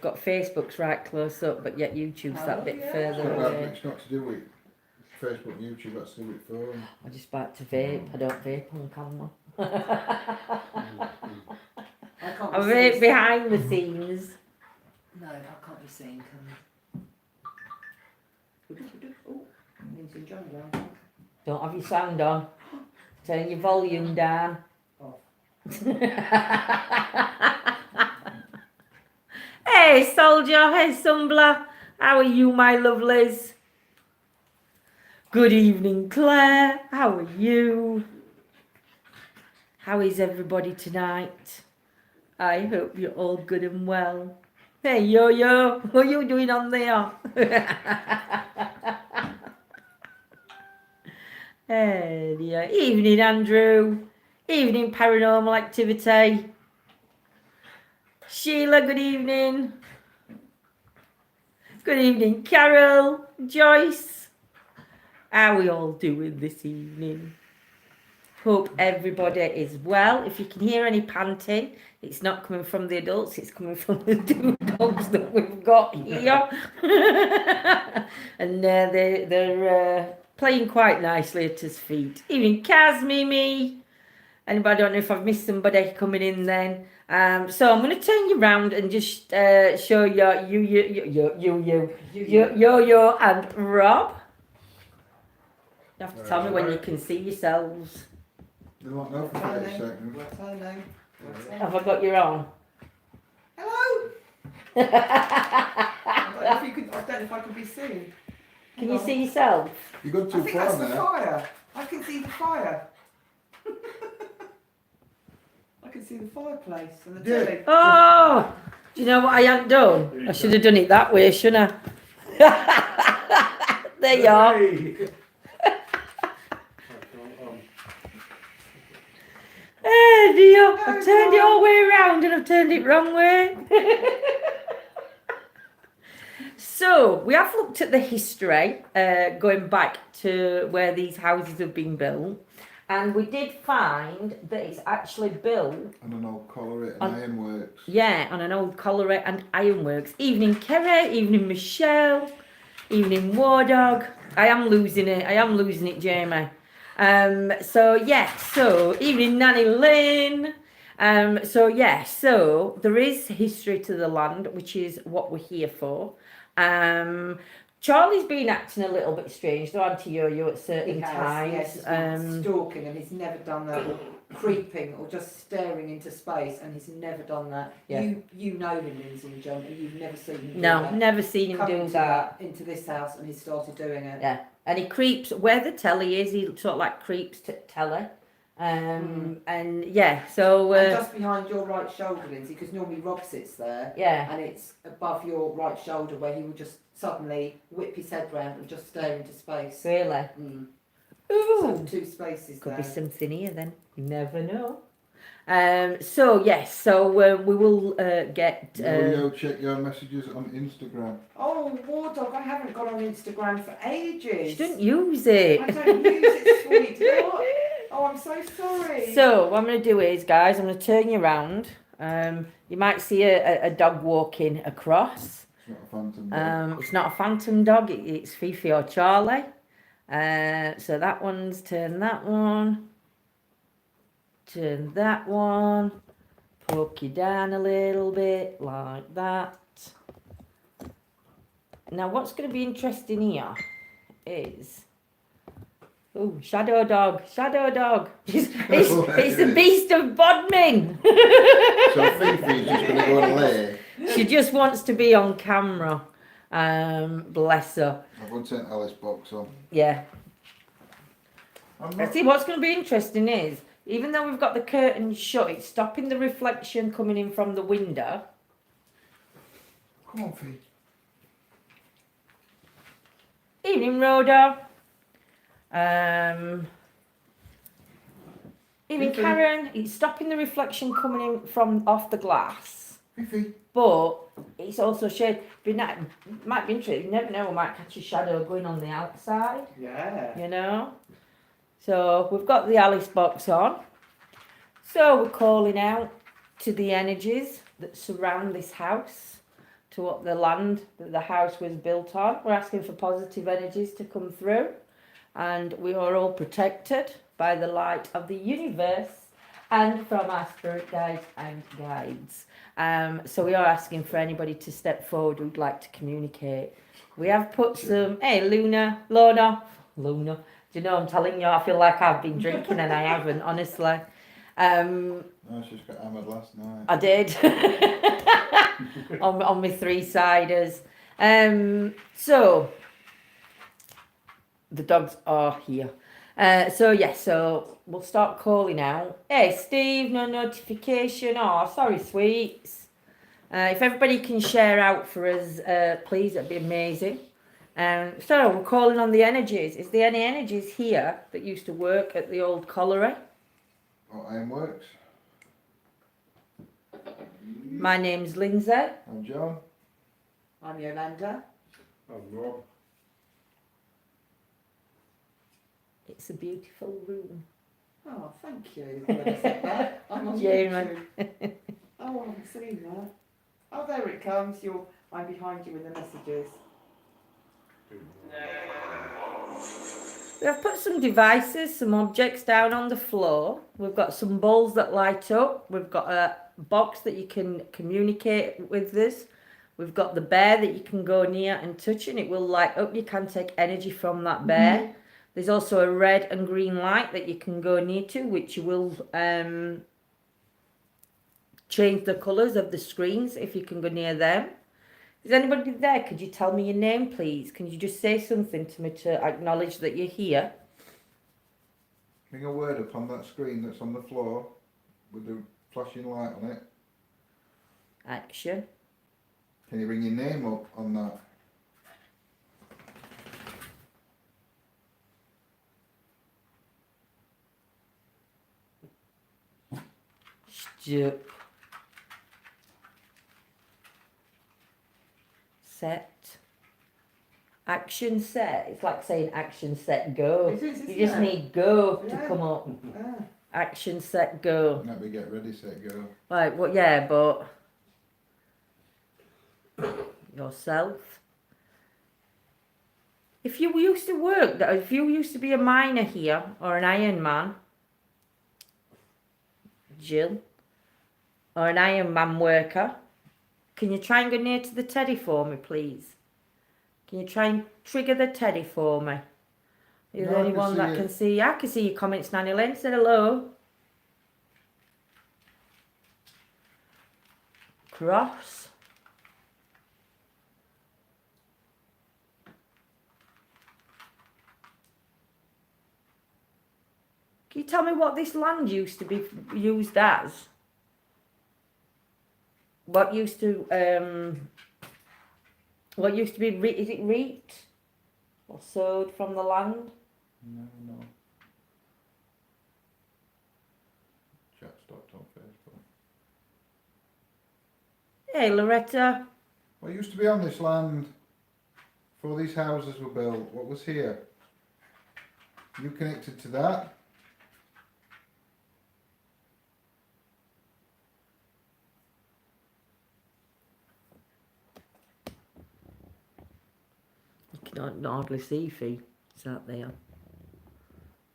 got Facebook's right close up, but yet YouTube's that bit further Well, away. it's not to do with Facebook, YouTube, that's to do with phone. I just like to vape. I don't vape on camera. I vape behind the scenes. No, I can't be seen. Oh, Lindsay and Johnny down. Don't have your sound on. Turn your volume down. Off. Hey, soldier. Hey, Sumbler. How are you, my lovelies? Good evening, Claire. How are you? How is everybody tonight? I hope you're all good and well. Hey, Yo-Yo. What are you doing on there? Hey, dear. Evening, Andrew. Evening, Paranormal Activity. Sheila, good evening. Good evening, Carol, Joyce. How are we all doing this evening? Hope everybody is well. If you can hear any panting, it's not coming from the adults, it's coming from the two dogs that we've got here. And they're playing quite nicely at his feet. Even Kaz, Mimi. Anybody, I don't know if I've missed somebody coming in then. So I'm going to turn you round and just show Yo-Yo and Rob. You have to tell me when you can see yourselves. They won't know for 30 seconds. What's her name? Have I got you on? Hello! I don't know if I can be seen. Can you see yourself? You've gone I too think far that's the now. fire. I can see the fire. I can see the fireplace and the Yeah. telly. Oh! Do you know what I hadn't done? I should have done it that way, shouldn't I? There you are. Oh dear, I've turned it all the way around and I've turned it wrong way. So, we have looked at the history, going back to where these houses have been built. And we did find that it's actually built, And an old colliery and On- ironworks. yeah, on an old colliery and ironworks. Evening Kerry, evening Michelle, evening Wardog. I am losing it, Jamie. So evening Nanny Lynn. So there is history to the land, which is what we're here for. Charlie's been acting a little bit strange, though, Auntie Yo-Yo, at certain He has, times. yes, he's been stalking and he's never done that, or creeping or just staring into space, and he's never done that. Yeah. You know him, Lindsay and John, and you've never seen him do No, that. never seen him Come do into that. into this house, and he started doing it. Yeah, and he creeps where the telly is. He sort of like creeps to telly, and yeah. So And just behind your right shoulder, Lindsay, because normally Rob sits there, yeah, and it's above your right shoulder where he will just suddenly whip his head round and just stare into space. really. Mm. Ooh, So two spaces could there. be something here then. You never know. We will get. Yo, check your messages on Instagram. Oh, Wardog, I haven't gone on Instagram for ages. She didn't use it. I don't use it, sweetheart. Oh, I'm so sorry. So what I'm going to do is, guys, I'm going to turn you around. You might see a dog walking across. It's not a phantom dog. It's not a phantom dog. It's Fifi or Charlie. So that one's turn that one. Turn that one. Poke you down a little bit like that. Now, what's going to be interesting here is. Oh, shadow dog. It's the beast of Bodmin. So Fifi's just going to go and lay. She just wants to be on camera. Bless her. I've got sent Alice box on. Yeah. I'm I not. see what's going to be interesting is, even though we've got the curtains shut, it's stopping the reflection coming in from the window. Come on, Fee. Evening, Rhoda. Evening, Fifi. Karen. It's stopping the reflection coming in from off the glass, Fifi. but it's also shade. Might be interesting. You never know. We might catch a shadow going on the outside. Yeah. You know. So we've got the Alice box on. So we're calling out to the energies that surround this house to what the land that the house was built on. We're asking for positive energies to come through, and we are all protected by the light of the universe and from our spirit guides and guides. So we are asking for anybody to step forward who'd like to communicate. We have put some, hey Lorna. Do you know, I'm telling you, I feel like I've been drinking and I haven't, honestly. No, she's got hammered last night. I did. on my 3-siders. So the dogs are here. So we'll start calling out. Hey Steve, no notification. Oh, sorry, sweets. If everybody can share out for us, please, that'd be amazing. So we're calling on the energies. Is there any energies here that used to work at the old colliery? Oh, Ironworks. My name's Lindsay. I'm John. I'm Yolanda. I'm Rob. It's a beautiful room. Oh, thank you. When I said that, I'm on Jamie. YouTube. Oh, I haven't seen that. Oh, there it comes. I'm behind you with the messages. We've put some devices, some objects down on the floor. We've got some balls that light up. We've got a box that you can communicate with this. We've got the bear that you can go near and touch and it will light up. You can take energy from that bear. Mm-hmm. There's also a red and green light that you can go near to, which will change the colours of the screens if you can go near them. Is anybody there? Could you tell me your name, please? Can you just say something to me to acknowledge that you're here? Bring a word up on that screen that's on the floor with the flashing light on it. Action. Can you bring your name up on that? Stop. Set. Action set. It's like saying action set go. It is, you just need go to Yeah. come up. Yeah. Action set go. Might be get ready, set, go. Right, well, yeah, but yourself. If you used to work, if you used to be a miner here or an iron man, Jill, or an iron man worker, can you try and go near to the teddy for me, please? Can you try and trigger the teddy for me? Is there anyone that can see? I can see your comments, Nanny Lynn. Say hello. Cross. Can you tell me what this land used to be used as? What used to be, is it reaped or sowed from the land? No. Chat stopped on Facebook. Hey, Loretta. What used to be on this land before these houses were built? What was here? You connected to that? You can hardly see Fee. It's out there.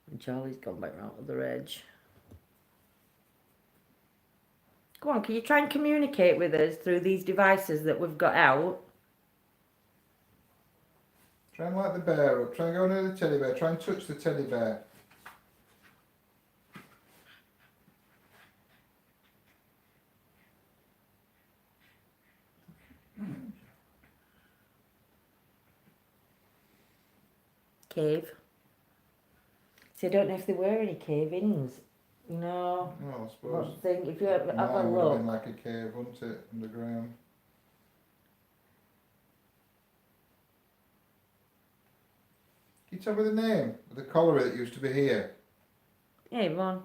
And Charlie's gone back round to the edge. Go on, can you try and communicate with us through these devices that we've got out? Try and light the bear up. Try and go near the teddy bear. Try and touch the teddy bear. Cave. See, I don't know if there were any cave-ins. No. Well, I suppose. I think if you have a Mine would have look. been like a cave, wouldn't it? Underground. Can you tell me the name of the colliery that used to be here? Hey, Ron.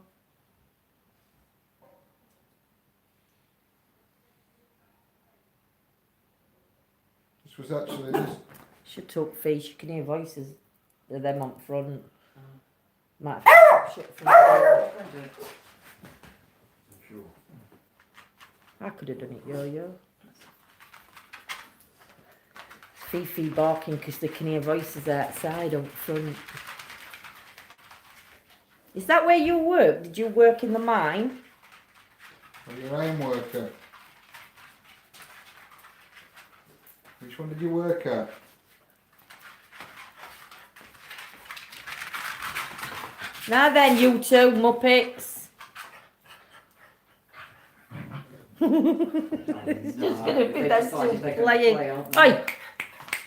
This was actually this. Shut up, Fish. You can hear voices. They're them on front. Might have to shut front door. Sure. I could have done it, yo-yo. Fifi barking because they can hear voices outside up front. Is that where you work? Did you work in the mine? Are you an iron worker? Which one did you work at? Now then, you two Muppets. It's just going to be They that decided they're gonna playing. play, aren't they? Oi,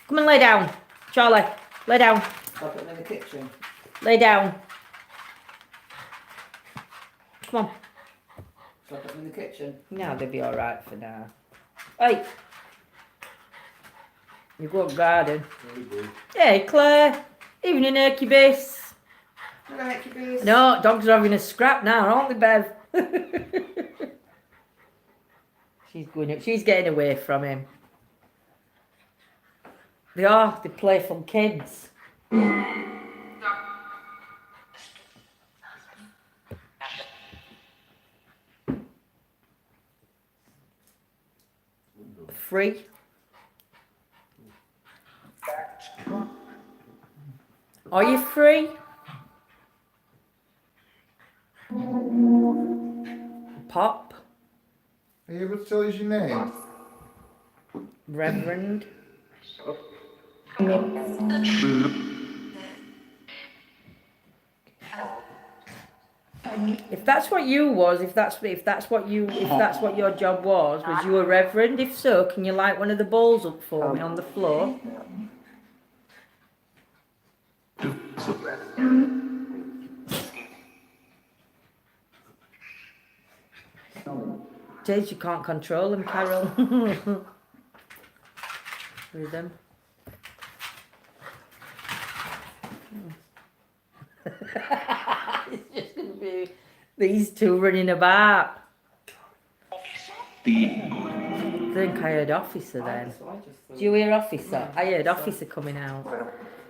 come and lay down. Charlie, lay down. Shall I put them in the kitchen? Lay down. Come on. Shall I put them in the kitchen? No, they'll be alright for now. Oi. You go up garden. Hey, Claire. Evening, Hercubus. Hello, Hercubus. No, dogs are having a scrap now, aren't they, Bev? She's getting away from him. They are, they're playful kids. Free. Are you free? Pop. Are you able to tell us your name? Reverend. If that's what you was, if that's what your job was you a reverend? If so, can you light one of the balls up for me on the floor? Days you can't control them, Carol. Rhythm. It's just gonna be these two running about. I think I heard officer then. So I just thought- Do you hear officer? I heard officer coming out.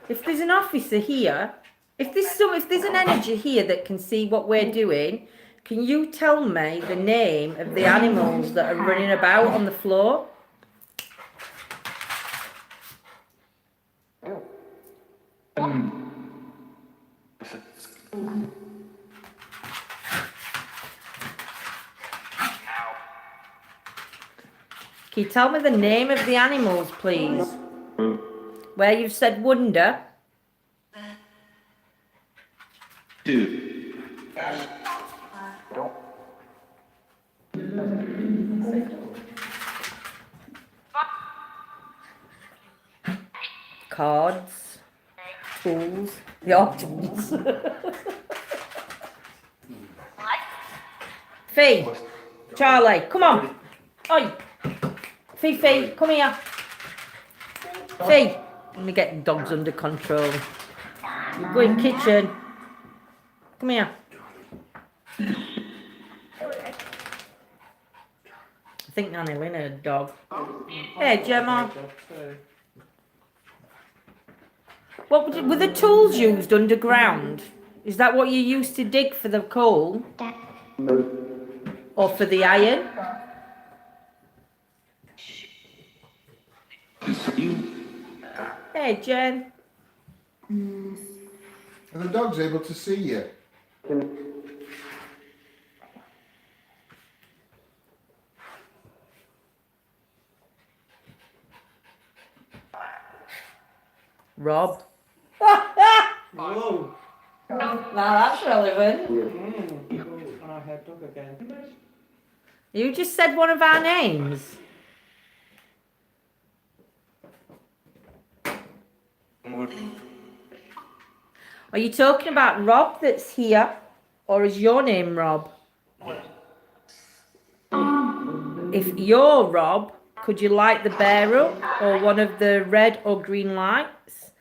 If there's an officer here, if there's an energy here that can see what we're doing, can you tell me the name of the animals that are running about on the floor? Can you tell me the name of the animals, please? Where you've said wonder. Cards, tools, the options. Fee, Charlie, come on. Oi, Fifi, come here. Fee, let me get dogs under control. You go in kitchen. Come here. I think Nanny Lynn had a dog. Hey, Gemma. Were the tools used underground? Is that what you used to dig for the coal? Or for the iron? Hey, Jen. Are the dogs able to see you? Rob. Whoa! Now that's relevant. I heard dog again. You just said one of our names. Are you talking about Rob that's here? Or is your name Rob? If you're Rob, could you light the bear up? Or one of the red or green lights?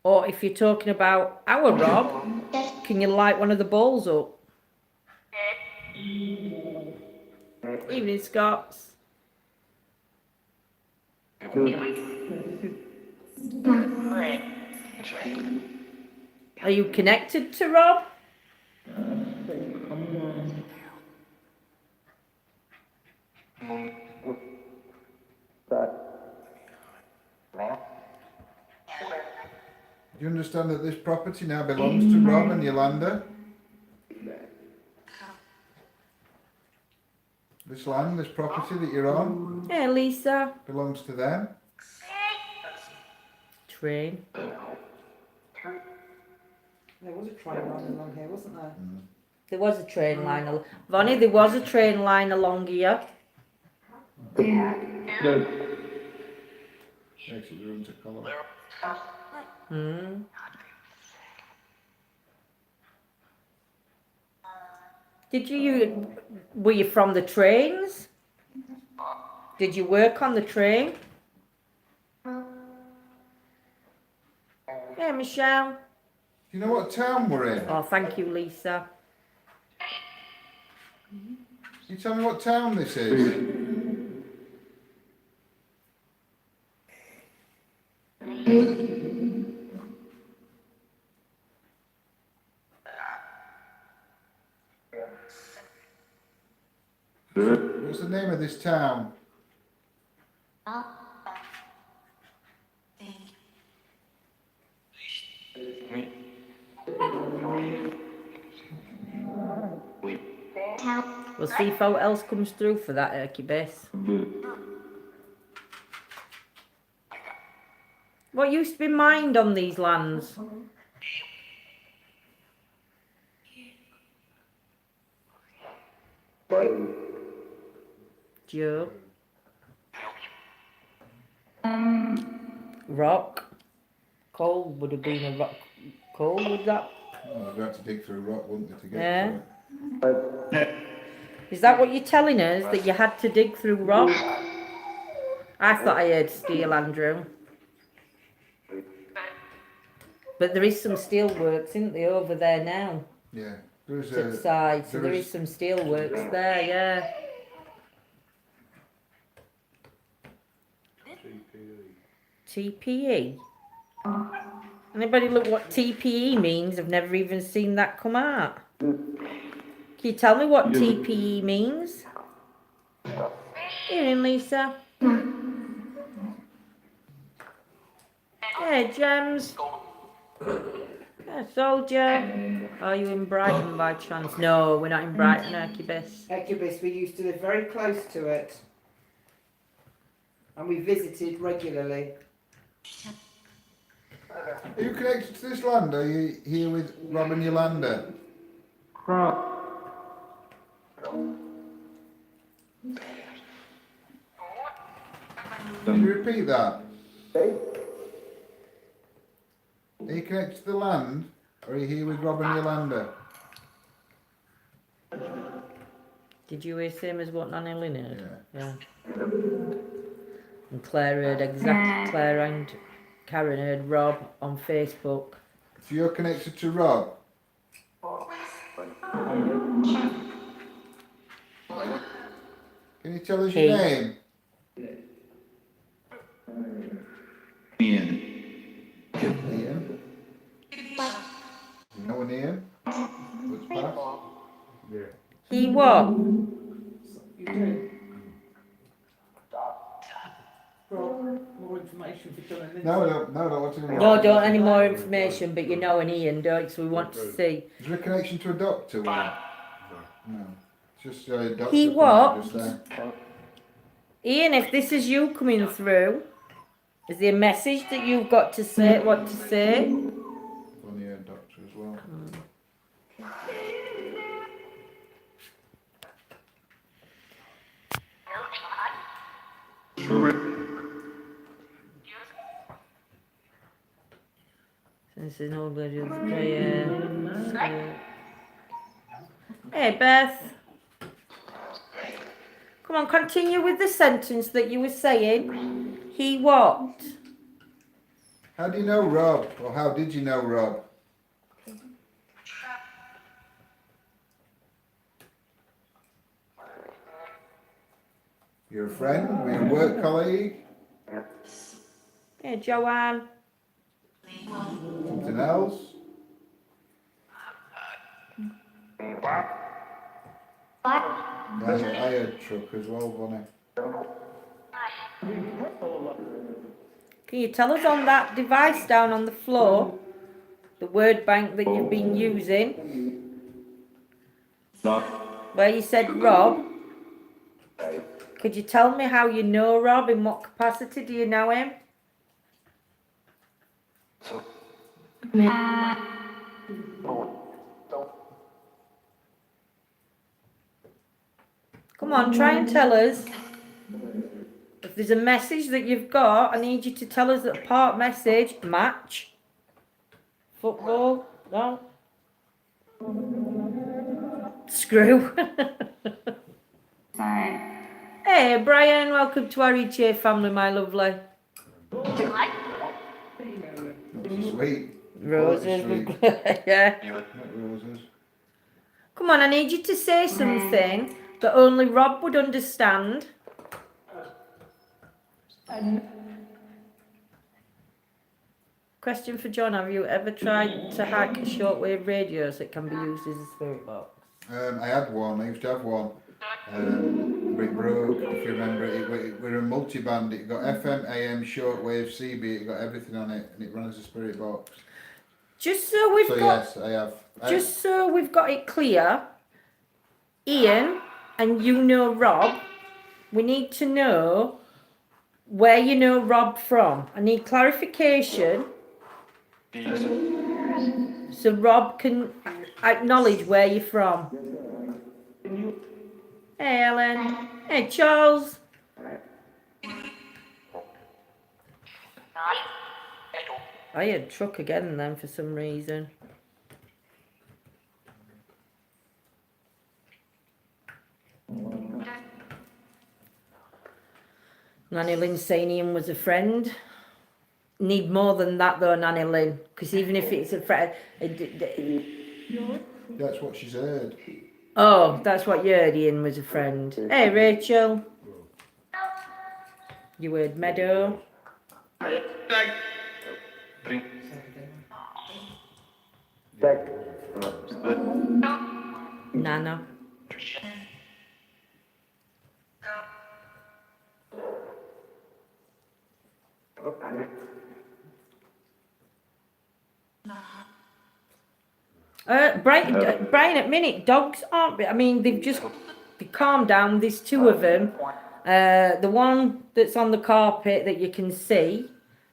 Or if you're talking about our Rob, can you light one of the balls up? Evening, Scots. Are you connected to Rob? Do you understand that this property now belongs to Rob and Yolanda? This land, this property that you're on, Hey, Lisa. belongs to them. Train. There was a train running along here, wasn't there? There was a train line. Vonnie, there was a train line along here. Makes it ruin to colour. Hmm. Were you from the trains? Did you work on the train? Yeah, Michelle. Do you know what town we're in? Oh, thank you, Lisa. You tell me what town this is. What's the name of this town? We'll see if what else comes through for that Hercubus. What used to be mined on these lands? Joe. Rock. Coal would have been a rock. Coal would that? Oh, they'd have to dig through rock, wouldn't they, to get Yeah. to it? Is that what you're telling us? That you had to dig through rock? I thought I heard steel, Andrew. But there is some steel works, isn't there, over there now? Yeah. There's To the side. So there is some steel works there, yeah. TPE. Anybody look what TPE means? I've never even seen that come out. Can you tell me what TPE means? Here in Lisa. Yeah, Gems. Yeah, Soldier. Are you in Brighton by chance? No, we're not in Brighton, Hercubus. Hercubus, we used to live very close to it. And we visited regularly. Are you connected to this land? Are you here with Rob and Yolanda? Can you repeat that? Are you connected to the land? Or are you here with Rob and Yolanda? Did you hear same as what Nanny Lynn heard? Yeah. Yeah. And Claire heard exactly, Claire and Karen heard Rob on Facebook. So you're connected to Rob? Can you tell us your name? Ian. Ian? You know an Ian? What's past? Yeah. He what? You do? Rob, more information for John and Lindsay. No, I don't want to know. No, don't any more information, but you know an Ian, don't you? So we want to see. Is there a connection to a doctor? No. It's just a doctor. He coming what? out just there. Ian, if this is you coming through, is there a message that you've got to say, what to say? Funny a doctor as well. This is no good as prayer. Hey, Beth. Come on, continue with the sentence that you were saying. He what? How do you know Rob? Or how did you know Rob? You're a friend? We're a work colleague? Yeah, Joanne. Something else? Yeah, I heard truck as well, Bonnie. Can you tell us on that device down on the floor? The word bank that you've been using. Where you said Rob. Could you tell me how you know Rob? In what capacity do you know him? Come on, try and tell us. If there's a message that you've got, I need you to tell us that part message, match, football, no, screw. Hey, Brian, welcome to our ETA family, my lovely. She's sweet. Roses, Sweet. yeah. Not roses. Come on, I need you to say something that only Rob would understand. Question for John: have you ever tried to hack shortwave radios that can be used as a spirit box? I had one. I used to have one. But it broke. If you remember, it were a multi-band. It got FM, AM, shortwave, CB. It got everything on it, and it ran as a spirit box. Just so we've got, Yes, I have. just so we've got it clear, Ian and you know Rob. We need to know where you know Rob from. I need clarification. So Rob can acknowledge where you're from. Hey Ellen. Hey Charles. I heard truck again then for some reason. Nanny Lynn saying Ian was a friend. Need more than that though, Nanny Lynn, because even if it's a friend, That's what she's heard. oh, that's what you heard. Ian was a friend. Hey Rachel, you heard Meadow. Nana. Brian, at minute, dogs aren't. I mean, they calmed down. There's two of them. The one that's on the carpet that you can see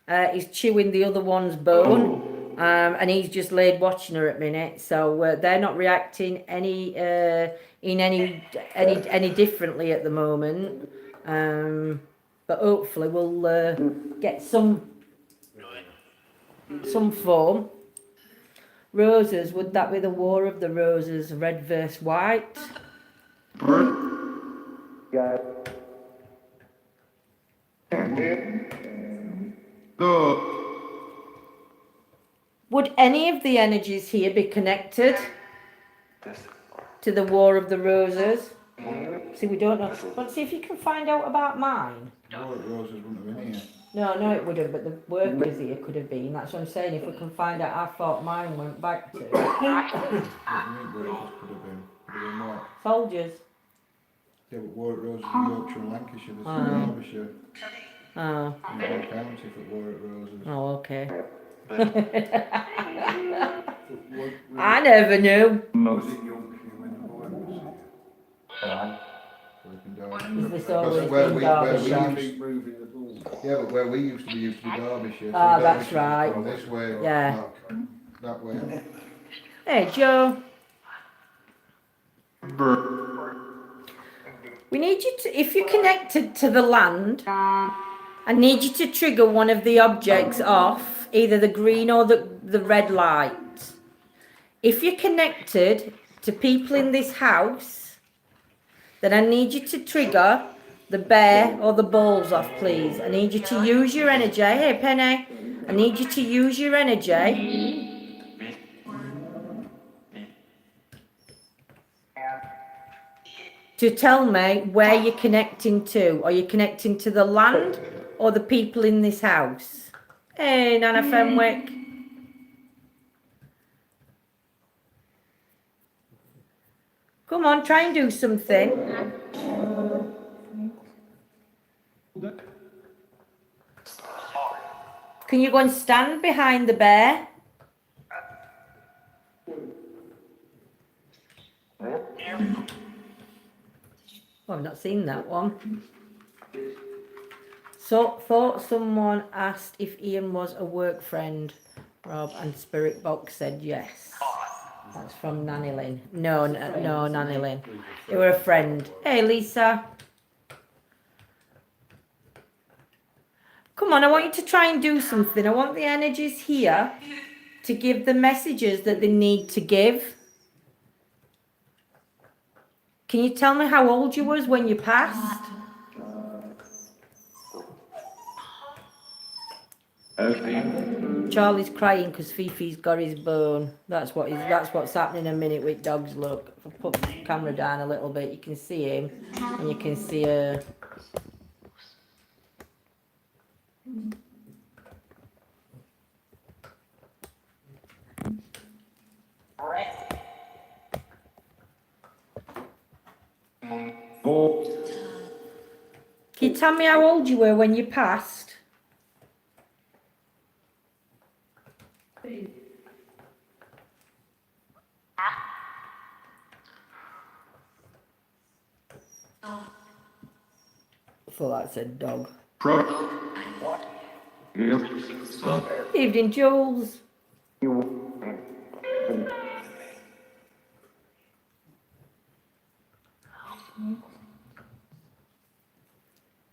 is chewing the other one's bone, and he's just laid watching her at minute. So they're not reacting any differently at the moment. But hopefully we'll get some form. Roses, would that be the War of the Roses, red versus white? Would any of the energies here be connected to the War of the Roses? See, we don't know. But see if you can find out about mine. War at Roses wouldn't have been here. No, it wouldn't, but the workers here could have been. That's what I'm saying. If we can find out, I thought mine went back to What do you mean workers could have been? Could have been what? soldiers. Yeah, but War at Roses in Yorkshire and Lancashire. This is Derbyshire. Oh, In one county for War at Roses. oh, okay. I never knew. Is this always been Derbyshire? Yeah, but where we used to be Derbyshire. Ah, so that's Derbyshire right. From this way, Yeah. not that way. Hey, Joe. We need you to, if you're connected to the land, I need you to trigger one of the objects off, either the green or the red light. If you're connected to people in this house, then I need you to trigger the bear or the balls off, please. I need you to use your energy. Hey, Penny. I need you to use your energy to tell me where you're connecting to. Are you connecting to the land or the people in this house? Hey, Nana Fenwick. Come on, try and do something. Can you go and stand behind the bear? I've not seen that one. So, thought someone asked if Ian was a work friend. Rob and Spirit Box said yes. That's from Nanny Lynn. No, no, Nanny Lynn. They were a friend. Hey, Lisa. Come on, I want you to try and do something. I want the energies here to give the messages that they need to give. Can you tell me how old you was when you passed? Charlie's crying because Fifi's got his bone. That's what's happening in a minute with dogs. Look, if I put the camera down a little bit, you can see him and you can see her. Can you tell me how old you were when you passed? I thought that said dog. Evening, Jules.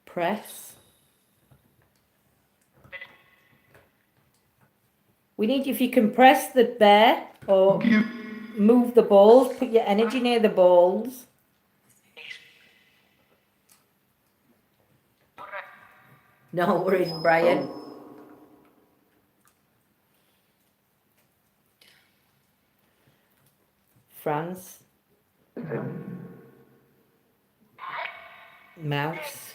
Press. We need, if you can press the bear or move the balls, put your energy near the balls. No worries, Brian. France. Mouse.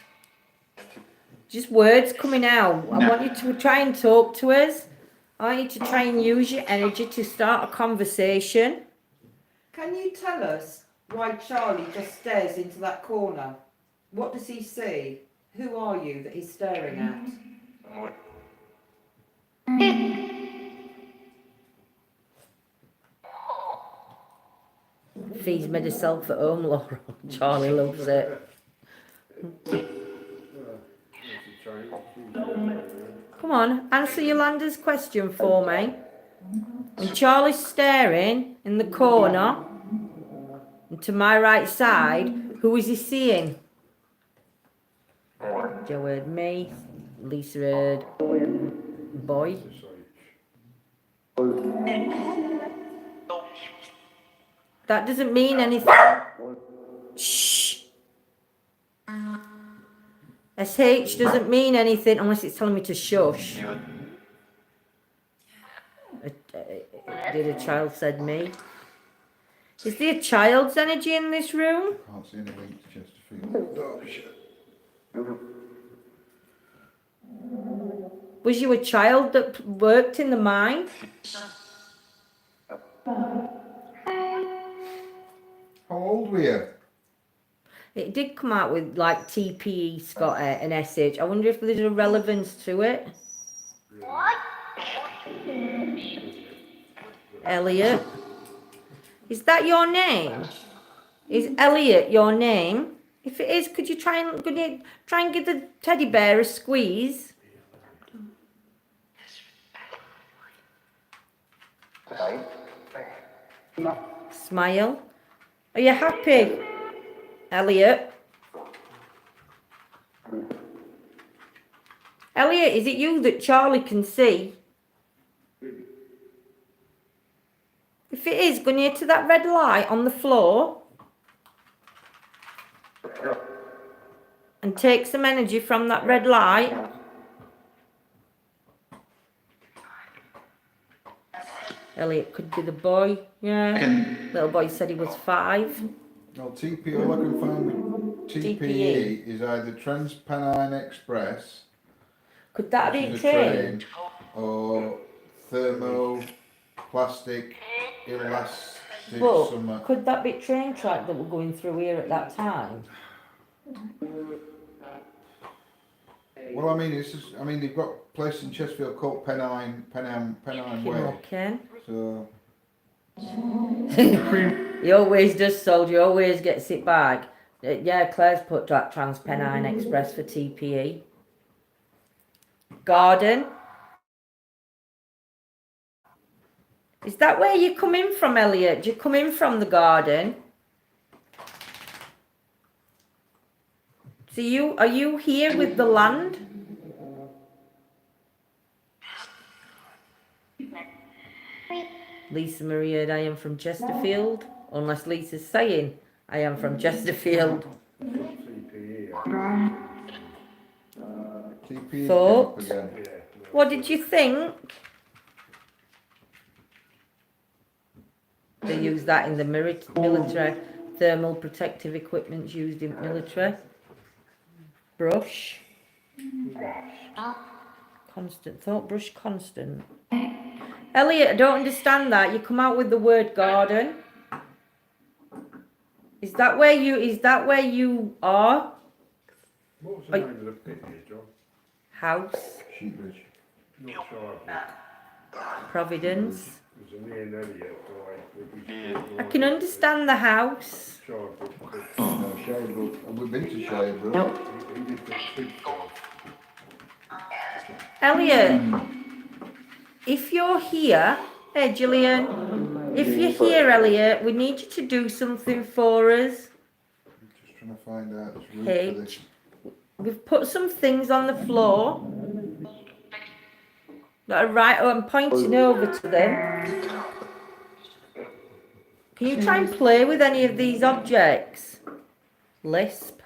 Just words coming out. I want you to try and talk to us. I want you to try and use your energy to start a conversation. Can you tell us why Charlie just stares into that corner? What does he see? Who are you that he's staring at? Fee's made herself at home, Laura. Charlie loves it. Come on, answer Yolanda's question for me. When Charlie's staring in the corner, and to my right side, who is he seeing? Joe heard me, Lisa heard boy. That doesn't mean anything. Shh. SH doesn't mean anything unless it's telling me to shush. Did a child said me? Is there a child's energy in this room? Can't see anything, Chesterfield. Oh, shit. Was you a child that worked in the mine? How old were you? It did come out with like TPE, Scott, and SH. I wonder if there's a relevance to it. Elliot. Is that your name? Is Elliot your name? If it is, could you try and give the teddy bear a squeeze? Smile. Are you happy, Elliot? Elliot, is it you that Charlie can see? If it is, go near to that red light on the floor and take some energy from that red light. Elliot could be the boy, yeah. Little boy said he was 5. Well, TP, all I can find with TPE is either Trans-Pennine Express, Could that which be is a train? or thermoplastic elastic But summer. could that be train track that were going through here at that time? Well, I mean, they've got a place in Chesterfield called Pennine Way. Okay. So, He always does, soldier, always gets it back. Yeah, Claire's put that TransPennine Express for TPE. Garden. Is that where you come in from, Elliot? Do you come in from the garden? So are you here with the land? Lisa Maria, I am from Chesterfield. Unless Lisa's saying I am from Chesterfield. TP Thought. again. What did you think? They use that in the military. Thermal protective equipment used in military. Brush. Constant. Thought brush constant. Elliot, I don't understand that. You come out with the word garden. Is that where you are? What was the name of the pit here, John? House. Sheepridge. Not Shardwick. Providence. It was a near Elliot guy. I can understand the house. Shardwick. No, Shirebrook. And we've been to Shirebrook. He lived at Tidford. Elliot, if you're here, hey Gillian, if you're here, Elliot, we need you to do something for us. Just trying to find out this route Hey. for this. We've put some things on the floor that are right. Oh, I'm pointing over to them. Can you try and play with any of these objects? Lisp.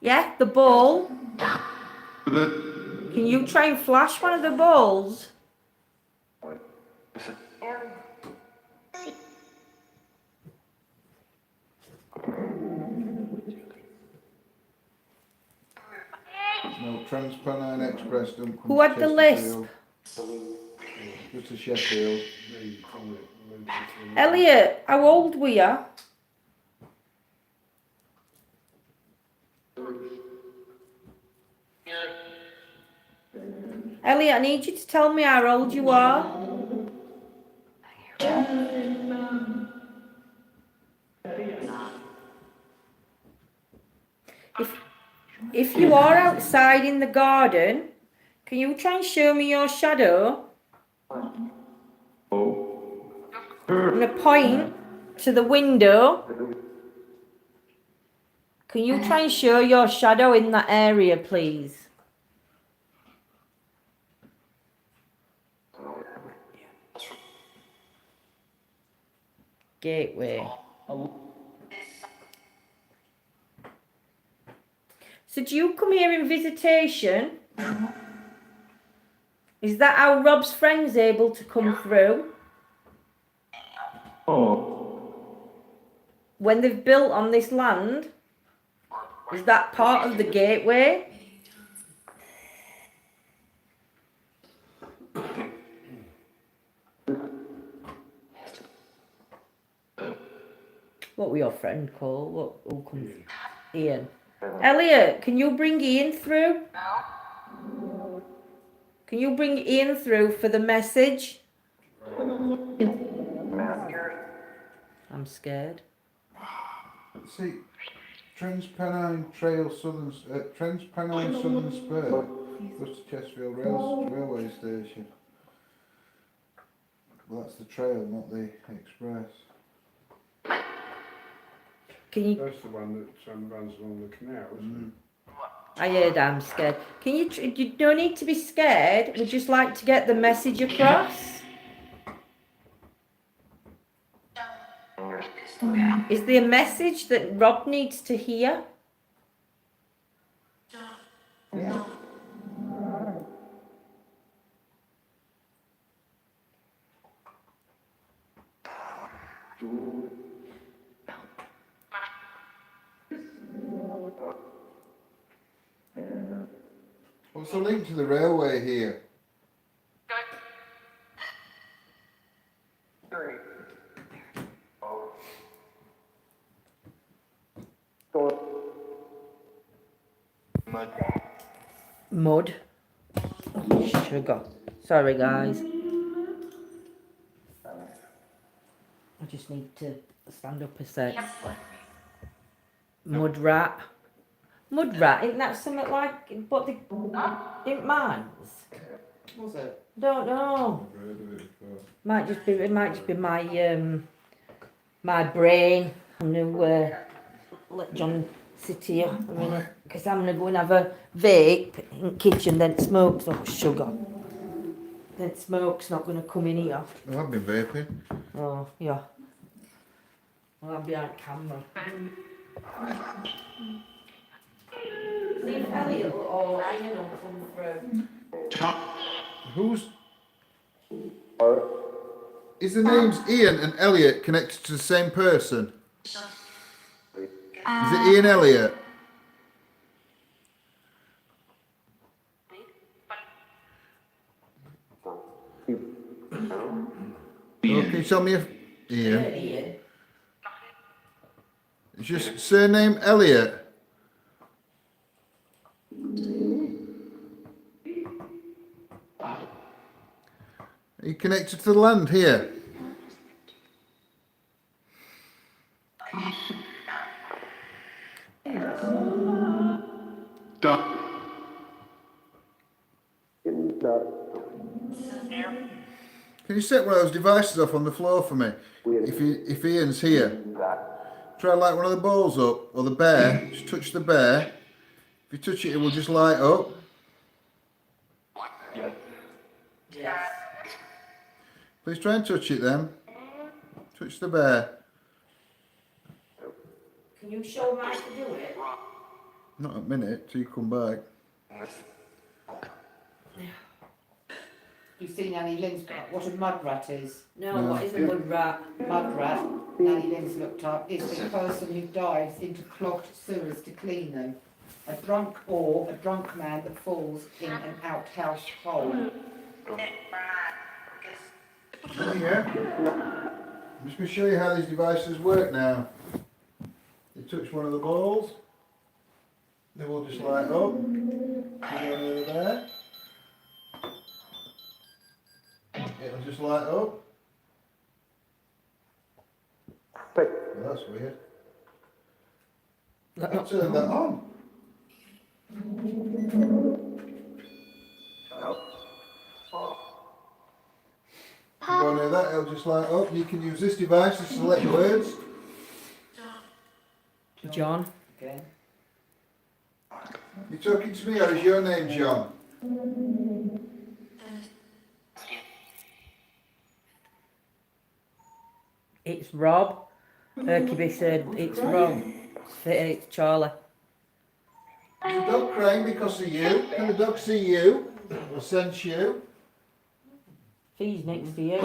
Yeah, the ball. Can you try and flash one of the balls? No, TransPennine Express don't come Who to had the lisp? Chesterfield. Just to Sheffield. Me, from it. Elliot, how old were you? Elliot, I need you to tell me how old you are. If you are outside in the garden, can you try and show me your shadow? I'm going to point to the window. Can you try and show your shadow in that area, please? Gateway. So do you come here in visitation? Is that how Rob's friend's able to come through? When they've built on this land? Is that part of the gateway? What were your friend called? Who comes? Ian. Elliot, can you bring Ian through? Can you bring Ian through for the message? I'm scared. See, TransPennine Trail Southern, TransPennine Southern Spur goes to Chesterfield Railway Station. Well, that's the trail, not the express. Can you? That's the one that runs along the canal, isn't I heard I'm scared. Can you? You don't need to be scared. We'd just like to get the message across. Is there a message that Rob needs to hear? What's the link to the railway here? Mud. Sugar. Sorry, guys. I just need to stand up a sec. Mud rat. Mud rat, isn't that something like what they in mines? Was it? Don't know. I've heard of it before. It might just be my my brain. I'm gonna let John sit here a minute because I'm gonna go and have a vape in the kitchen. Then smoke's sugar. Then smoke's not gonna come in here. Oh, I've been vaping. Oh yeah. Well, I'm behind camera. See if Elliot or Ian will come through. Who's... Is the names Ian and Elliot connected to the same person? Is it Ian Elliot? Oh, can you tell me if... Ian. Ian. It's just surname Elliot. Are you connected to the land here? Can you set one of those devices off on the floor for me? If Ian's here. Try light one of the balls up, or the bear. Just touch the bear. If you touch it, it will just light up. Yes. Please try and touch it then. Touch the bear. Can you show Mike to do it? Not a minute till you come back. You've seen Annie Lynn's what a mud rat is. No, No. what is a mud rat? Mud rat, Annie Lynn's looked up, is the person who dives into clogged sewers to clean them. A drunk man that falls in an outhouse hole. Oh yeah. I'm just going to show you how these devices work now. You touch one of the balls, they will just light up. You go over there. It'll just light up. Well, that's weird. I turned that on. You go near that, it'll just light up. You can use this device to select words. John. Again. You talking to me or is your name John? It's Rob. Hercules said it's Rob. It's Charlie. Is the dog crying because of you? Can the dog see you? Or sense you? Fee's next to you.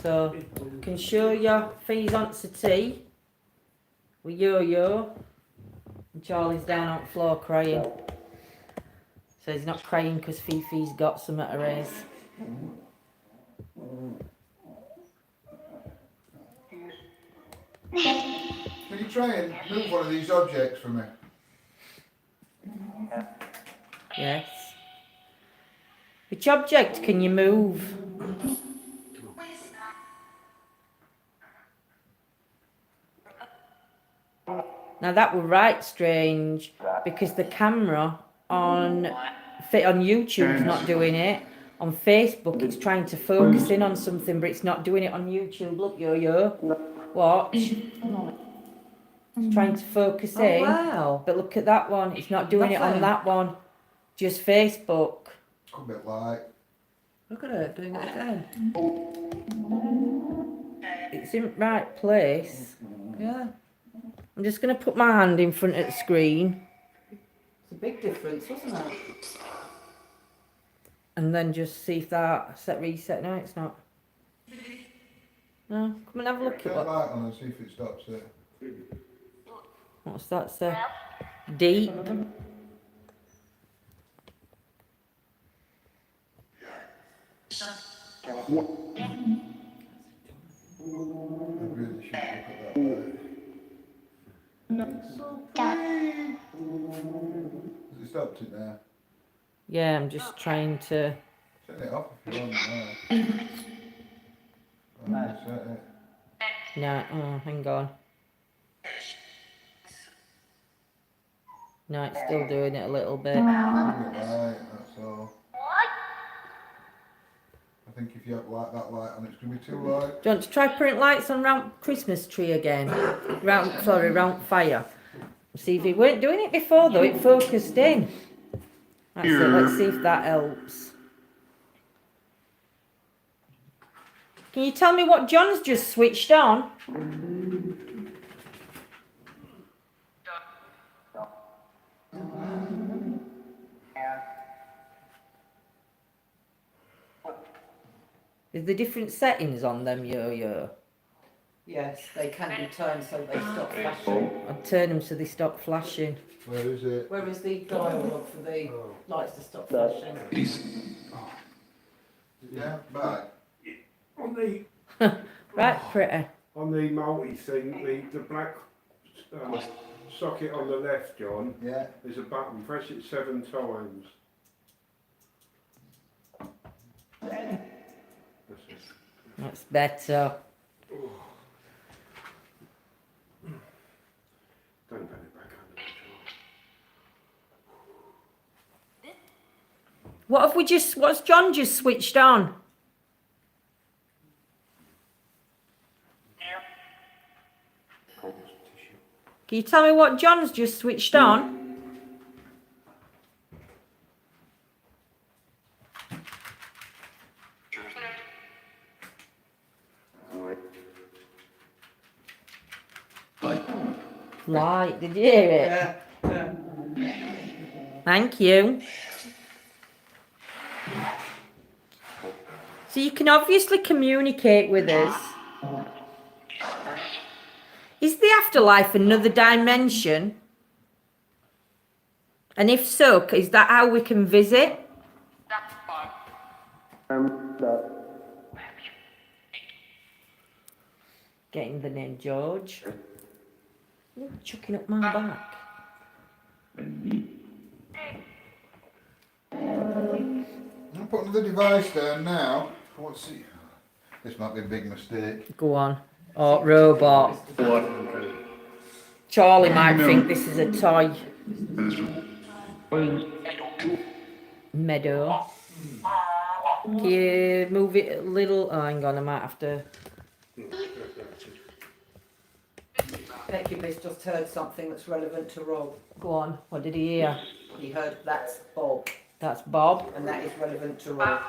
So, can show you Fee's on to tea with Yo-Yo. And Charlie's down on the floor crying. So he's not crying because Fifi's got some at her ears. Can you try and move one of these objects for me? Yes. Which object can you move? Now that were right strange because the camera on YouTube's not doing it. On Facebook it's trying to focus in on something but it's not doing it on YouTube. Look, Yo-Yo. Watch. It's trying to focus in. Wow. But look at that one. It's not doing it on that one. Just Facebook. A bit light. Look at it, doing it again. It's in the right place. Yeah. I'm just going to put my hand in front of the screen It's a big difference, wasn't it? and then just see if that reset. No, it's not. No, come and have a look Turn at the what. light on and see if it stops it. What's that say? Deep. I really should look at that light. Has it stopped it now? Yeah, I'm just trying to. Turn it off if you want. That's it. No, oh, hang on. No, it's still doing it a little bit. Bring it light, that's all. I think if you have like that light on, it's going to be too light. Do you want to try putting lights on round Christmas tree again? Round fire. See if it weren't doing it before though, it focused in. That's it, let's see if that helps. Can you tell me what John's just switched on? Is the different settings on them, yo-yo? Yes, they can be turned so they stop flashing. I'd turn them so they stop flashing. Where is it? Where is the dialogue for the lights to stop flashing? Yeah, back. On the Right, pretty. multi thing, the black socket on the left, John, Yeah. there's a button. Press it 7 times. That's it. That's better. Don't put it back under the jar. What's John just switched on? Can you tell me what John's just switched on? Light, did you hear it? Yeah. Thank you. So you can obviously communicate with us. Is the afterlife another dimension? And if so, is that how we can visit? Getting the name George. You're chucking up my back. I'm putting the device down now. What's it? This might be a big mistake. Go on. Oh, robot. Charlie might think this is a toy. Meadow. Can you move it a little? Oh, hang on, I might have to. Becky just heard something that's relevant to Rob. Go on. What did he hear? He heard that's Bob, That's Bob. and that is relevant to Rob.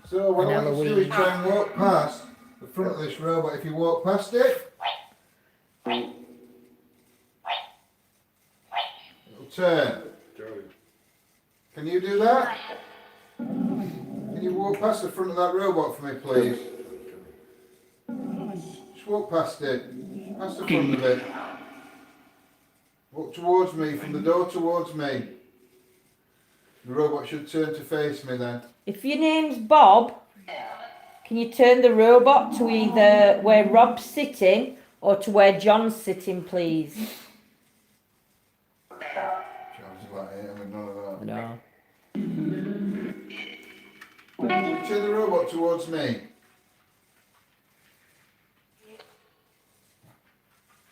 So what And I want you to do is try and walk past the front of this robot. If you walk past it, it'll turn. Johnny. Can you do that? Can you walk past the front of that robot for me, please? Just walk past it. Past the front of it. Walk towards me, from the door towards me. The robot should turn to face me then. If your name's Bob, can you turn the robot to either where Rob's sitting or to where John's sitting, please? Sounds like it, I mean, none of that. No. Turn the robot towards me.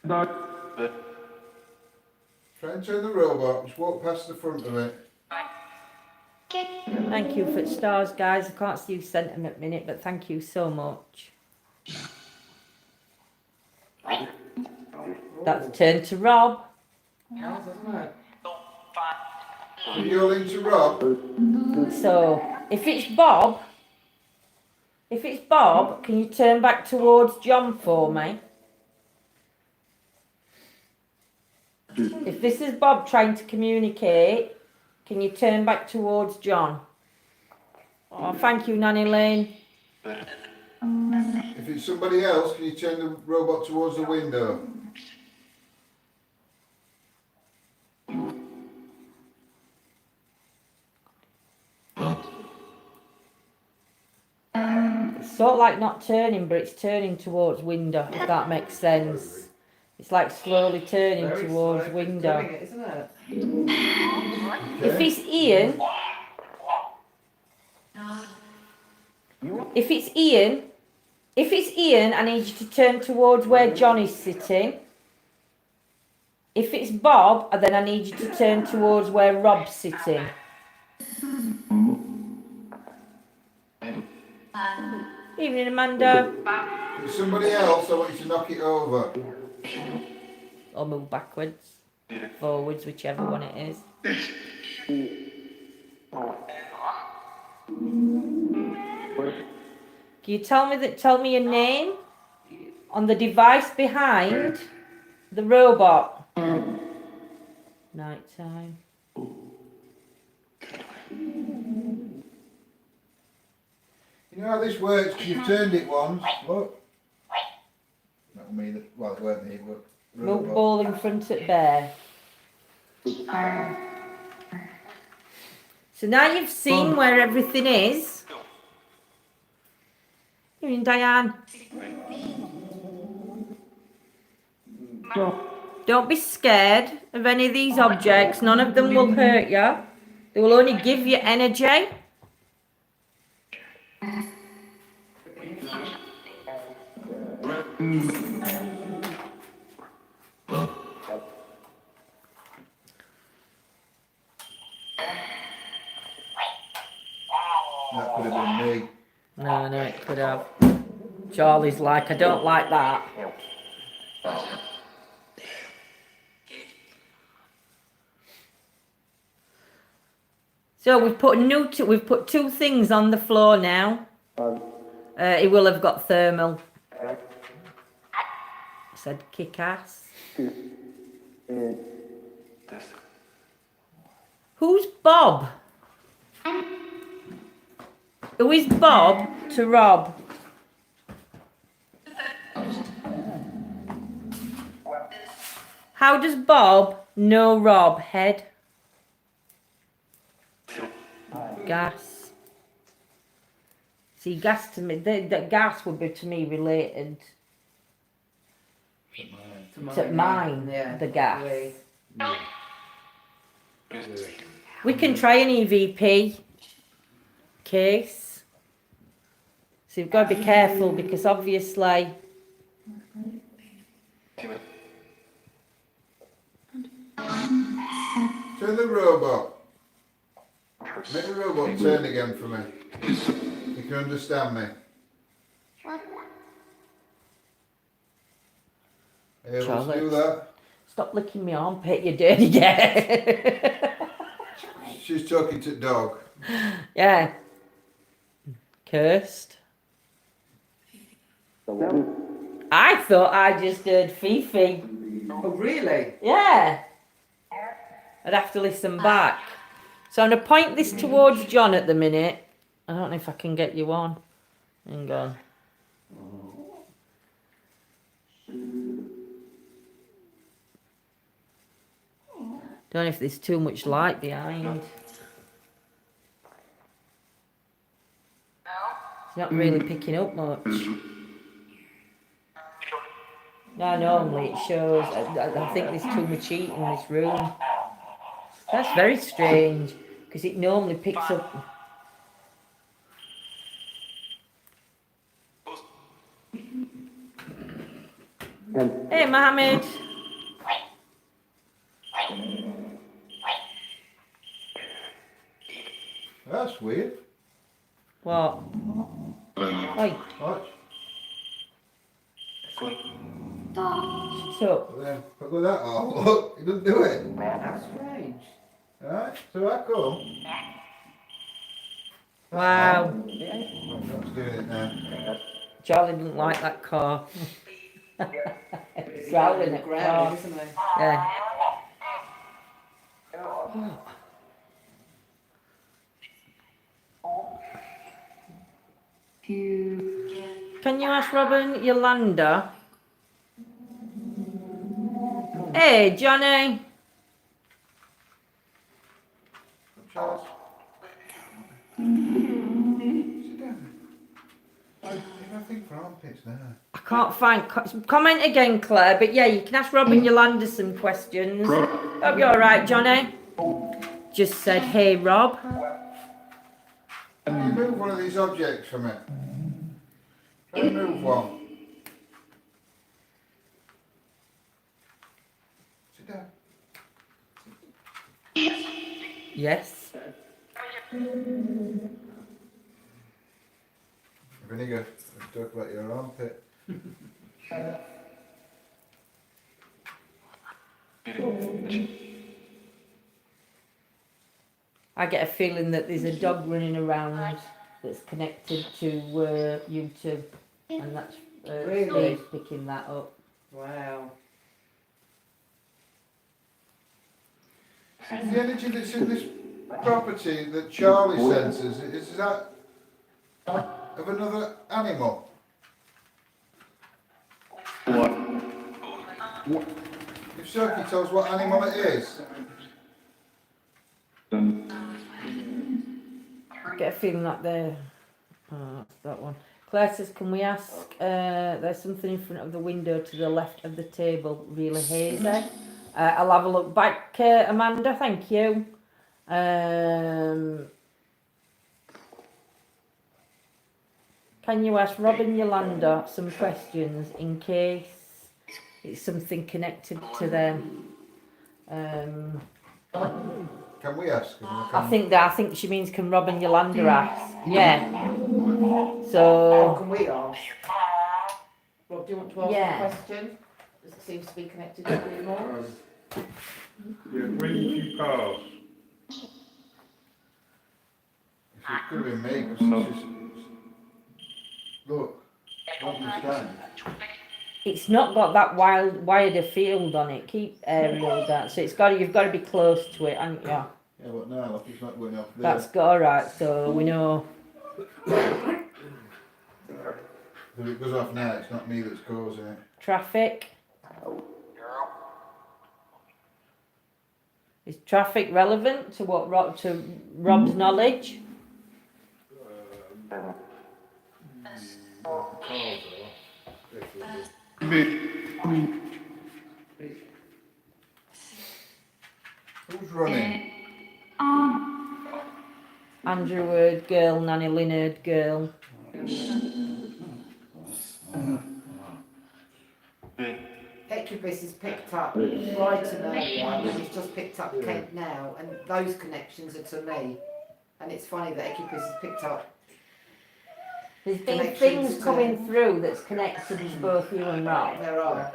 Try and turn the robot, just walk past the front of it. Thank you for stars, guys. I can't see you sent them at minute, but thank you so much. That's turn to Rob. How's isn't it? Are you all into Rob? So if it's Bob, can you turn back towards John for me? If this is Bob trying to communicate, can you turn back towards John? Oh, thank you, Nanny Lane. If it's somebody else, can you turn the robot towards the window? It's sort of like not turning, but it's turning towards window, if that makes sense. It's like slowly turning Very towards slow, window. doing it, isn't it? If it's Ian, If it's Ian, I need you to turn towards where John is sitting. If it's Bob, then I need you to turn towards where Rob's sitting. Evening, Amanda. If it's somebody else, I want you to knock it over. Or move backwards, forwards, whichever one it is. Can you tell me your name on the device behind the robot? Night time. You know how this works? You've turned it once. Look. Not me. Well, it weren't me, but. Milk ball in front at bear. So now you've seen where everything is. You're in, Diane. Don't be scared of any of these objects. None of them will hurt you. They will only give you energy. That could have been me. No, it could have. Charlie's like, I don't like that. So we've put two things on the floor now. It will have got thermal. Said kick ass. Who's Bob? Who is Bob to Rob? How does Bob know Rob? Head? Gas. See, gas to me, that gas would be to me related to mine, Yeah. the gas. Yeah. We can try an EVP case. So you've got to be careful because obviously Turn the robot. Make the robot turn again for me. You can understand me. Able Charlotte. to do that? stop licking my armpit, you dirty girl. She's talking to dog. Yeah. Cursed. I thought I just heard Fifi. Oh, really? Yeah. I'd have to listen back. So I'm going to point this towards John at the minute. I don't know if I can get you on. Hang on. Don't know if there's too much light behind. It's not really picking up much. No, normally it shows. I think there's too much heat in this room. That's very strange, because it normally picks up. Hey, Mohammed. That's weird. What? Oi, Watch. shut up. Then look at that off. Look, he doesn't do it. That's strange. Alright, so I come. Wow. That's doing it now. Charlie didn't like that car. It's growling at Ground, car. isn't it? Yeah. Can you ask Robin Yolanda? Hey, Johnny. Charles. Sit down. I think for armpits now. I can't find comment again, Claire. But yeah, you can ask Robin Yolanda some questions. Hope you're all right, Johnny. Just said, hey, Rob. Can you move one of these objects from it? Don't move one. Sit down. Yes. Vinegar. Let's talk about your armpit. I get a feeling that there's a dog running around that's connected to YouTube, and that's Really? Steve picking that up. Wow. The energy that's in this property that Charlie senses, is that of another animal? If so, can you tell us what animal it is? I get a feeling that they're. Oh, that's that one. Claire says, can we ask, there's something in front of the window to the left of the table, really hazy. I'll have a look back, Amanda, thank you. Can you ask Robin Yolanda some questions in case it's something connected to them? Can we ask him? I think she means can Robin Yolanda ask? Yeah. Oh, So can we ask? Rob, do you want to ask Yeah. a question? Because it seems to be connected to you more. Yeah, when you pass. It could have been me, because it's just... Look, don't understand. it's not got that wider field on it. Keep aerial that. So you've got to be close to it, haven't you? Yeah, but now, look, it's not going up there. That's got alright. So we know. If it goes off now, it's not me that's causing it. Traffic. Is traffic relevant to Rob's knowledge? Who's running? Andrew Word girl, Nanny Linnard girl. Equibus is picked up Brighton earlier, and he's just picked up Kent now, and those connections are to me. And it's funny that Equibus has picked up. There's been Connections things to- coming through that's connected to both you and Rob. There are.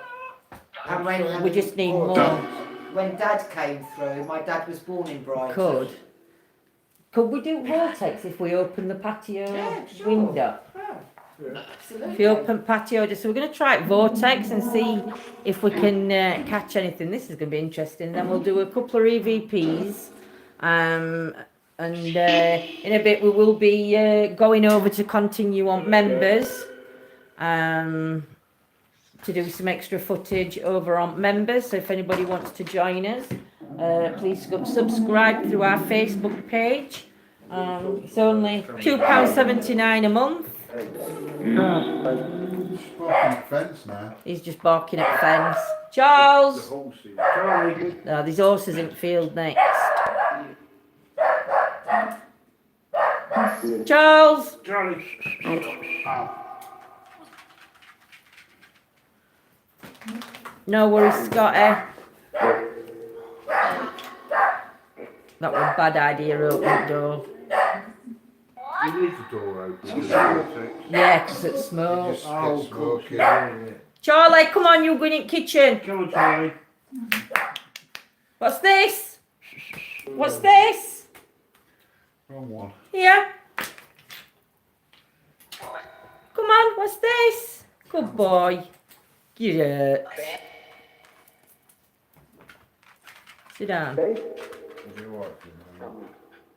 And when, We just need Oh, more. when Dad came through, my dad was born in Brighton. Could we do vortex if we open the patio Yeah, sure. window? Oh, absolutely. If you open patio, so we're going to try it vortex and see if we can catch anything. This is going to be interesting. Then we'll do a couple of EVPs, and in a bit we will be going over to continue on members, to do some extra footage over on members. So if anybody wants to join us, please subscribe through our Facebook page. It's only £2.79 a month. Just walking the fence now. He's just barking at fence. Charles! The horses. Charlie. No, there's horses in field next. Charles! Charlie. No worries, Scotty. That was a bad idea, open the door. You leave the door open. Yeah, 'cause it's You smoke. just Oh, get smoky. Charlie, come on, you go in the kitchen. Come on, Charlie. What's this? What's this? Wrong one. Here. Come on, what's this? Good boy. Get up. Sit down. Is it what?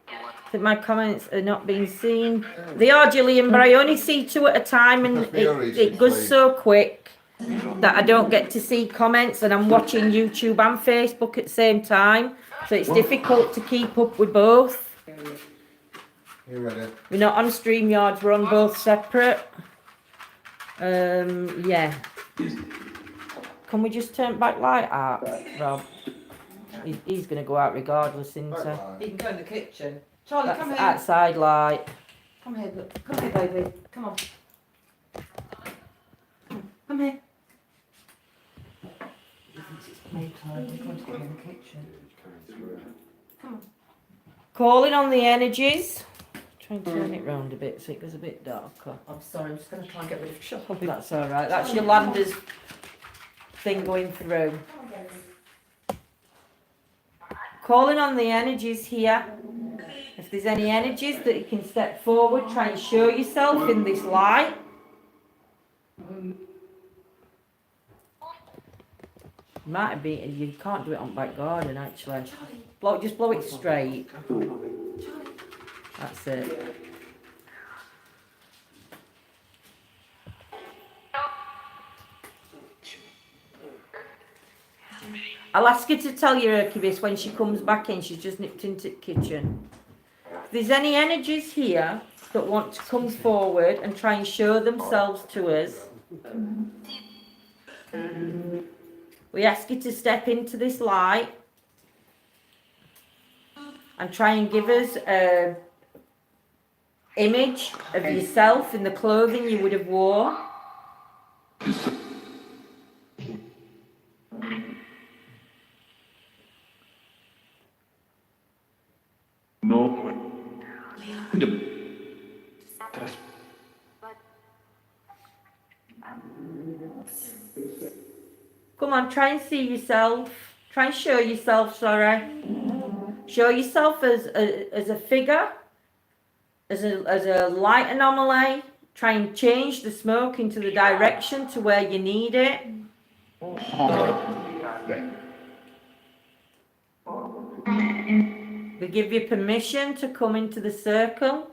I think my comments are not being seen. They are, Gillian, but I only see two at a time, and it goes so quick that I don't get to see comments, and I'm watching YouTube and Facebook at the same time, so it's difficult to keep up with both. You ready? We're not on StreamYards, we're on both separate. Yeah. Can we just turn back light out, Rob? He's going to go out regardless, isn't he? Bye-bye. He can go in the kitchen. Charlie, That's come here. outside light. Come here, look. Come here, baby. Come on. Come here. It's playtime. We're going to go in the kitchen. Calling on the energies. Try and turn it round a bit so it goes a bit darker. I'm sorry, I'm just going to try and get rid of trouble. That's alright. That's Yolanda's thing going through. Calling on the energies here. If there's any energies that you can step forward, try and show yourself in this light. Might be, you can't do it on back garden actually. Just blow it straight. That's it. I'll ask her to tell you, Hercules, when she comes back in. She's just nipped into the kitchen. If there's any energies here that want to come forward and try and show themselves to us, we ask you to step into this light and try and give us an image of yourself in the clothing you would have wore. Come on, try and see yourself. Try and show yourself, sorry. Show yourself as a figure, as a light anomaly. Try and change the smoke into the direction to where you need it. We give you permission to come into the circle.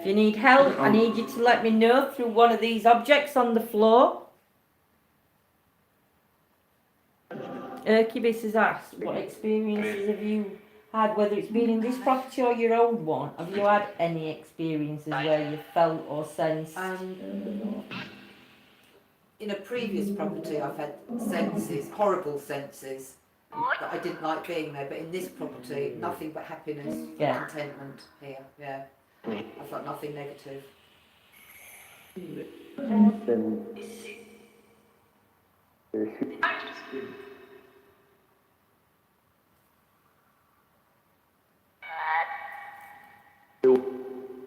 If you need help, I need you to let me know through one of these objects on the floor. Hercules has asked, what experiences have you had, whether it's been in this property or your old one? Have you had any experiences where you felt or sensed? In a previous property, I've had senses, horrible senses, that I didn't like being there. But in this property, nothing but happiness, Yeah. contentment here. Yeah, I felt nothing negative.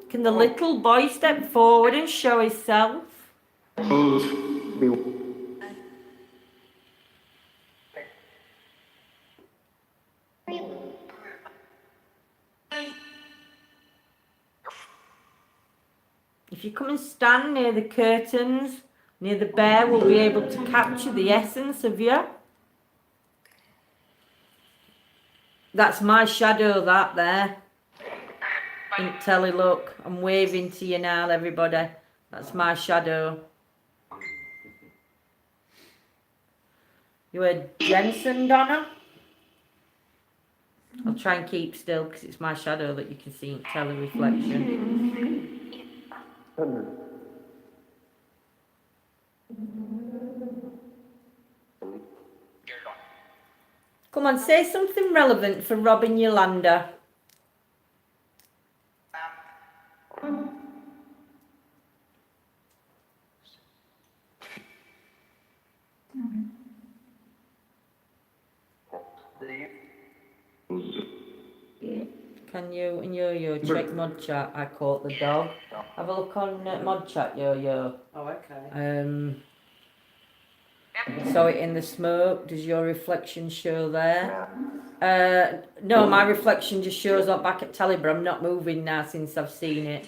Can the little boy step forward and show himself? If you come and stand near the curtains, near the bear, we'll be able to capture the essence of you. That's my shadow, that there. In telly, look, I'm waving to you now, everybody. That's my shadow. You heard Jensen, Donna? I'll try and keep still because it's my shadow that you can see in telly reflection. Come on, say something relevant for Rob and Yolanda. Can you and Yo-Yo check Mod Chat? I caught the dog. Have a look on Mod Chat, Yo-Yo. Oh, okay. Saw it in the smoke. Does your reflection show there? No, my reflection just shows up back at telly, but I'm not moving now since I've seen it.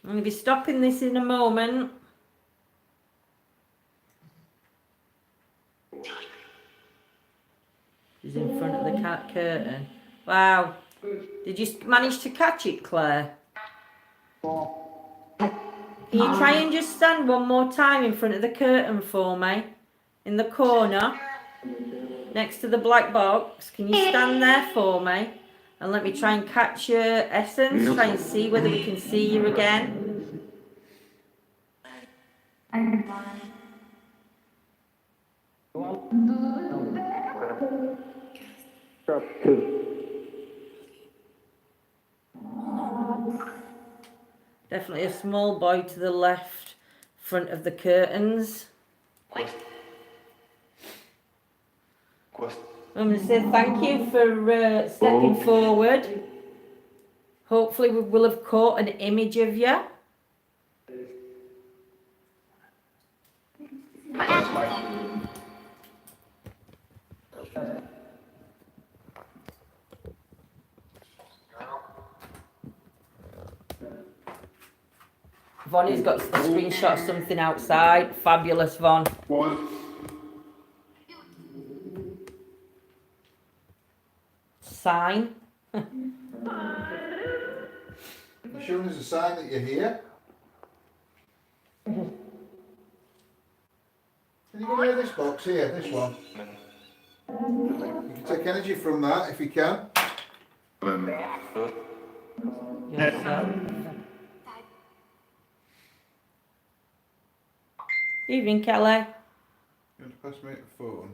I'm going to be stopping this in a moment. She's in front of the cat curtain. Wow. Did you manage to catch it, Claire? Can you try and just stand one more time in front of the curtain for me? In the corner, next to the black box. Can you stand there for me? And let me try and catch your essence. Try and see whether we can see you again. Definitely a small boy to the left, front of the curtains. I'm going to say thank you for stepping forward. Hopefully we will have caught an image of you. Vonnie's got a screenshot of something outside. Fabulous, Von. Sign. You showing us a sign that you're here? Can you go near this box here, this one? You can take energy from that if you can. Yourself. Evening, Kelly. You want to pass me the phone?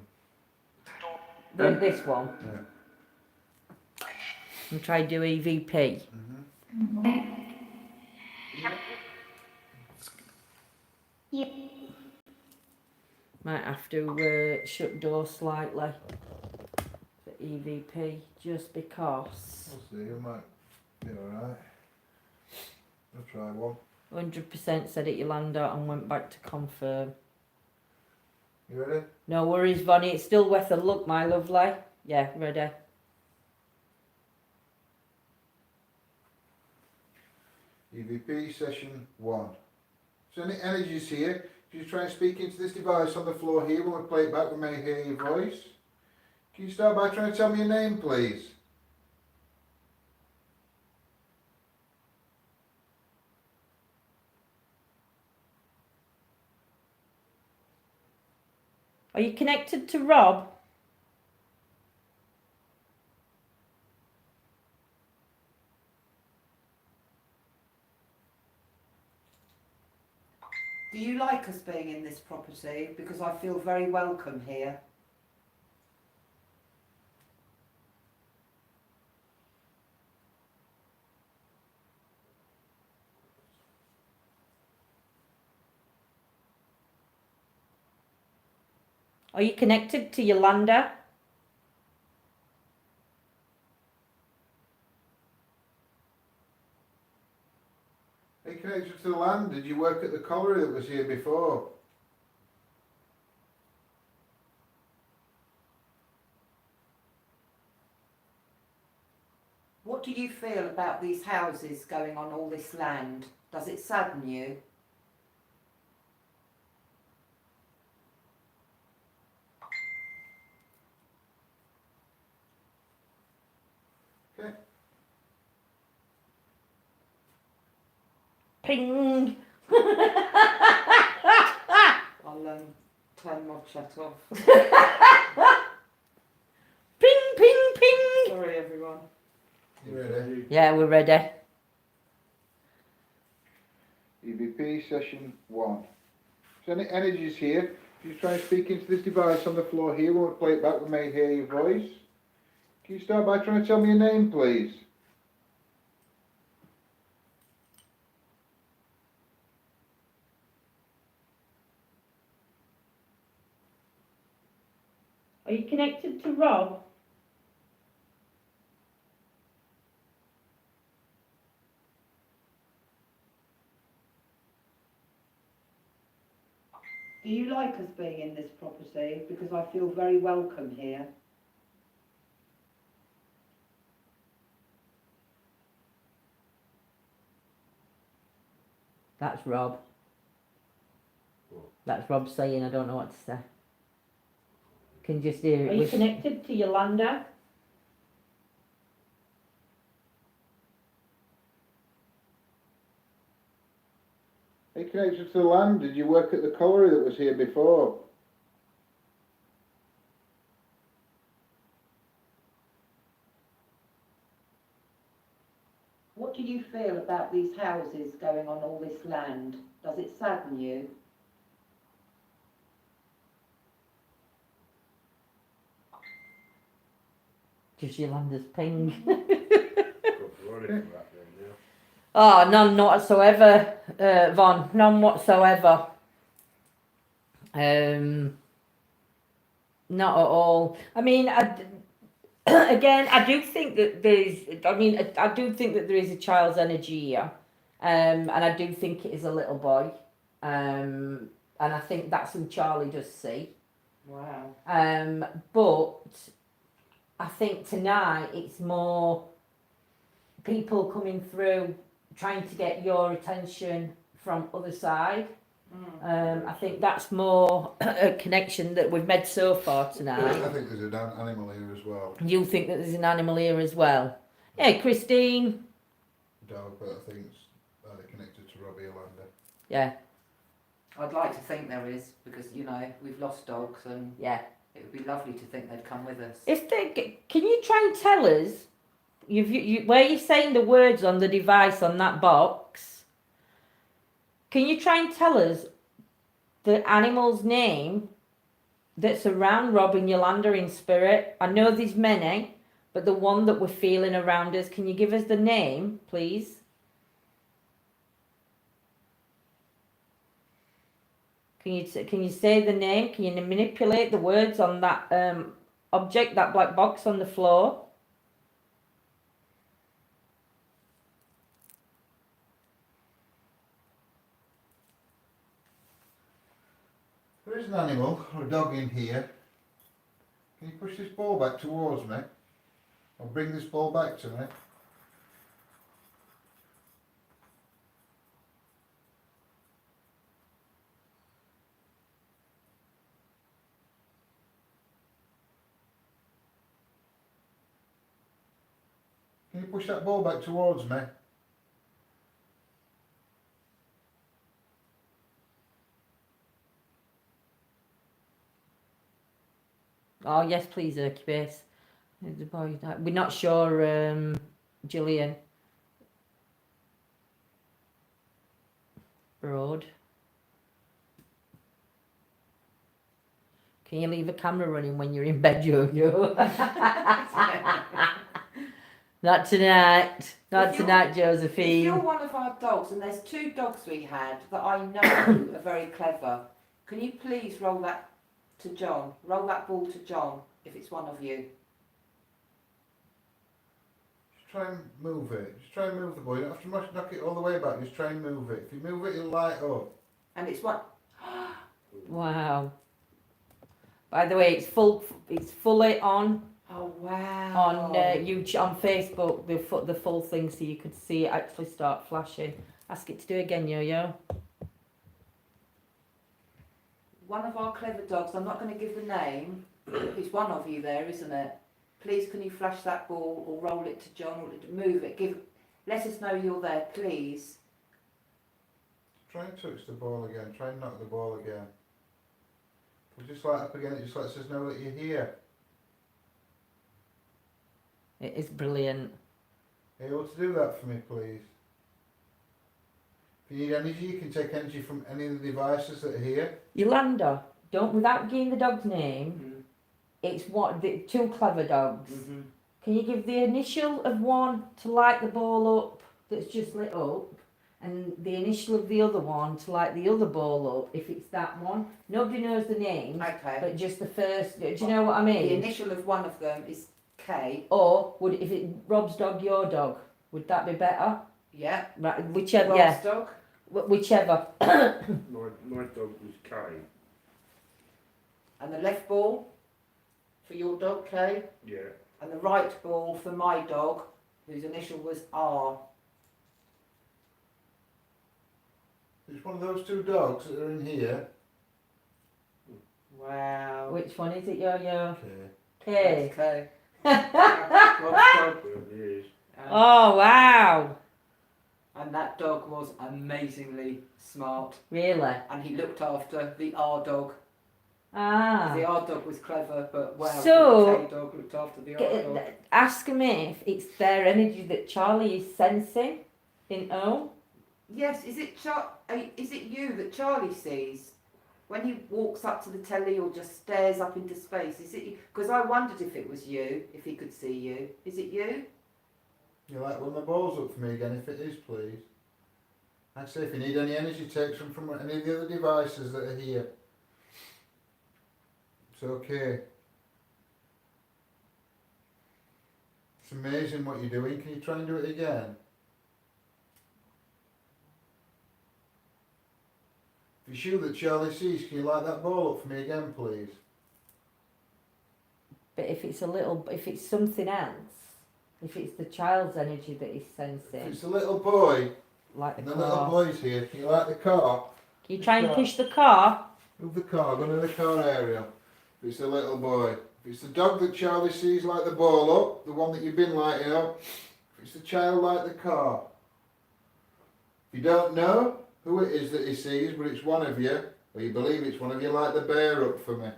This one. Yeah. And try do EVP. Might have to shut door slightly for EVP just because We'll see, you might be alright. I'll try one. 100% said it Yolanda and went back to confirm. You ready? No worries, Vonnie. It's still worth a look, my lovely. Yeah, ready. EVP session 1. So any energies here? If you try and speak into this device on the floor here, when we play it back, we may hear your voice. Can you start by trying to tell me your name, please? Are you connected to Rob? Do you like us being in this property? Because I feel very welcome here. Are you connected to Yolanda? Are you connected to the land? Did you work at the colliery that was here before? What do you feel about these houses going on all this land? Does it sadden you? Okay. Ping! I'll turn my chat off. Ping, ping, ping! Sorry everyone. You ready? Yeah, we're ready. EVP session 1. So any energies here? If you try and speak into this device on the floor here, when we play it back, we may hear your voice. Can you start by trying to tell me your name, please? Are you connected to Rob? Do you like us being in this property? Because I feel very welcome here. That's Rob. That's Rob saying I don't know what to say. Can just hear it. Are you connected to Yolanda? connected to the land? Did you work at the colliery that was here before? What do you feel about these houses going on all this land? Does it sadden you? Just Yolanda's ping. Got worried for that then now. Oh, none whatsoever, Von. None whatsoever. Not at all. I mean, again, I do think that I do think that there is a child's energy here, and I do think it is a little boy, and I think that's who Charlie does see. Wow. But I think tonight it's more people coming through, trying to get your attention from other side. I think that's more a connection that we've made so far tonight. I think there's an animal here as well. You think that there's an animal here as well? Yeah, Christine. Dog, but I think it's either connected to Robbie Yolanda. Yeah, I'd like to think there is, because, you know, we've lost dogs and yeah. it would be lovely to think they'd come with us. If they, can you try and tell us? Where you're saying the words on the device on that box. Can you try and tell us the animal's name that's around Rob and Yolanda in spirit? I know there's many, but the one that we're feeling around us, can you give us the name, please? Can you say the name? Can you manipulate the words on that object, that black box on the floor? There is an animal or a dog in here. Can you push this ball back towards me? Or bring this ball back to me? Can you push that ball back towards me? Oh yes, please, Hercubase. The boy, we're not sure, Gillian. Broad. Can you leave a camera running when you're in bed, Yo-Yo? Not tonight. Not If you're- tonight, If you're Josephine. one of our dogs, and there's 2 dogs we had that I know are very clever, can you please roll that to John? Roll that ball to John, if it's one of you. Just try and move it. Just try and move the ball. You don't have to knock it all the way back. Just try and move it. If you move it, it'll light up. And it's one. Wow. By the way, it's fully on Oh wow. on YouTube, on Facebook, the full thing, so you could see it actually start flashing. Ask it to do again, Yo-Yo. One of our clever dogs, I'm not going to give the name, it's one of you there, isn't it? Please can you flash that ball or roll it to John or move it, let us know you're there, please. Try and touch the ball again. Try and knock the ball again. If we just light up again, it just lets us know that you're here. It is brilliant. Are you able to do that for me, please? If you need energy, you can take energy from any of the devices that are here. Yolanda, without giving the dog's name, it's the 2 clever dogs. Mm-hmm. Can you give the initial of one to light the ball up that's just lit up, and the initial of the other one to light the other ball up, if it's that one? Nobody knows the name, Okay. but just the first. Do you know what I The mean? initial of one of them is K. Or if it Rob's dog, your dog, would that be better? Yeah. Right, whichever. Rob's Yeah, dog. whichever. My dog was K. And the left ball for your dog, K. Yeah. And the right ball for my dog, whose initial was R. It's one of those 2 dogs that are in here. Wow. Which one is it, Yo-Yo? Okay. K. That's K. Rob's dog. Well, it is. Oh wow! And that dog was amazingly smart. Really? And he looked after the R dog. Ah. The R dog was clever, but wow, So- the K dog looked after the R dog. Ask me if it's their energy that Charlie is sensing in O. Yes, is it you that Charlie sees? When he walks up to the telly or just stares up into space, is it? Because I wondered if it was you, if he could see you. Is it you? You like when the ball's up for me again, if it is, please. Like I say, if you need any energy, take some from any of the other devices that are here. It's okay. It's amazing what you're doing. Can you try and do it again? If you shoot that Charlie sees, can you light that ball up for me again, please? But if it's something else, if it's the child's energy that he's If sensing, it's a little boy, like and the the little car, boy's here, can you light the car? can you try and push the car? Move the car, go to the car area. If it's a little boy. If it's the dog that Charlie sees, light the ball up, the one that you've been lighting up. If it's the child, light the car. If you don't know who it is that he sees, but it's one of you, or you believe it's one of you, light the bear up for me.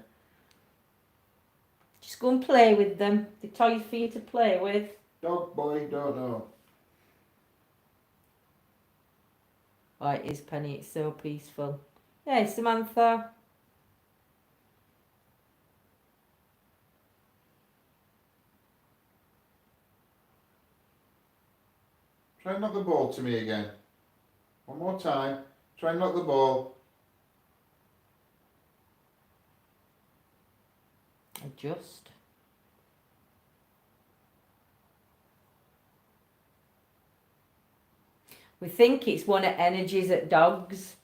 Just go and play with them. The toys for you to play with. Dog, boy, don't know. Oh, it is, Penny. It's so peaceful. Hey, Samantha. Try and knock the ball to me again. One more time. Try and knock the ball. Adjust. We think it's one of energies at dogs,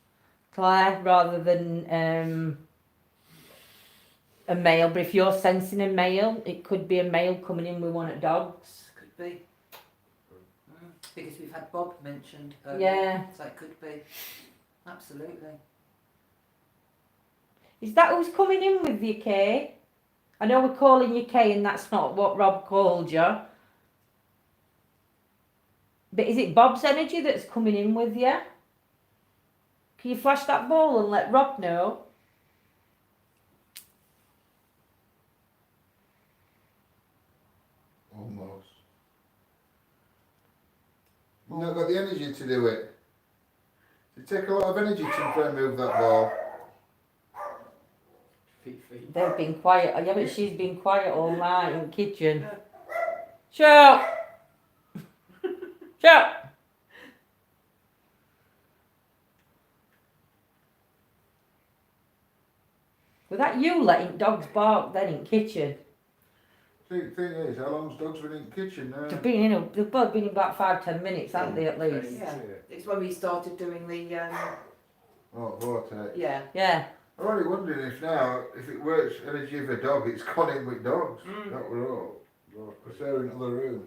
Claire, rather than a male. But if you're sensing a male, it could be a male coming in with one at dogs. Could be. Because we've had Bob mentioned earlier. Yeah. So it could be. Absolutely. Is that who's coming in with you, Kay? I know we're calling you Kay and that's not what Rob called you. But is it Bob's energy that's coming in with you? Can you flash that ball and let Rob know? Almost. You've not got the energy to do it. It take a lot of energy to try and move that ball. Feet. They've been quiet. Yeah, but she's been quiet all night in the kitchen. Shut up! Shut up! Was that you letting dogs bark then in kitchen? Thing is, how long's dogs been in the kitchen now? They've both been in about 5-10 minutes, haven't they, at least? Yeah. It's when we started doing the Oh, vortex. yeah. Yeah. I'm only wondering if now, if it works energy of a dog, it's gone in with dogs. That were all. Because they're in another room.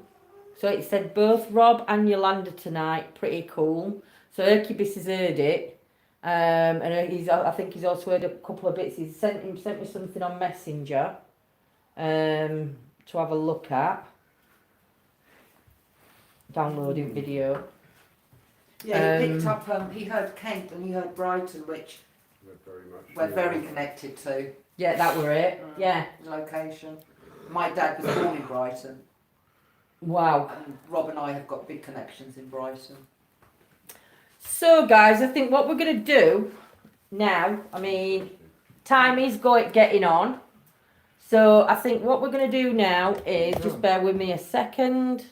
So it said both Rob and Yolanda tonight. Pretty cool. So Hercubus has heard it. And I think he's also heard a couple of bits. He's sent me something on Messenger to have a look at. Downloading video. Yeah, he picked up, he heard Kent and he heard Brighton, which we're very connected to. Yeah, that were it. Yeah. The location. My dad was born in Brighton. Wow. And Rob and I have got big connections in Brighton. So guys, I think what we're going to do now, I mean, time is getting on. So I think what we're going to do now is, just bear with me a second.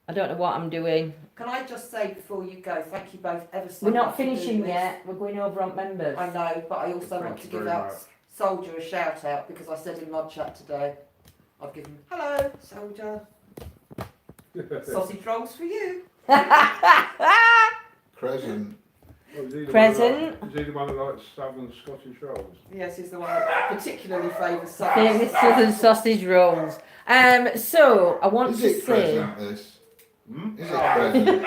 I don't know what I'm doing. Can I just say before you go, thank you both ever so We're much. not for doing finishing this. yet. We're going over on members. I know, but I also want to you give very out much. Soldier a shout out because I said in my chat today, I've given hello Soldier, sausage rolls for you. Crescent. Present. Is he the one that likes Southern Scottish rolls? Yes, he's the one that particularly favours Favourite southern sausage rolls. So I want Is to it say. crescent, this? Hmm? Is it crescent?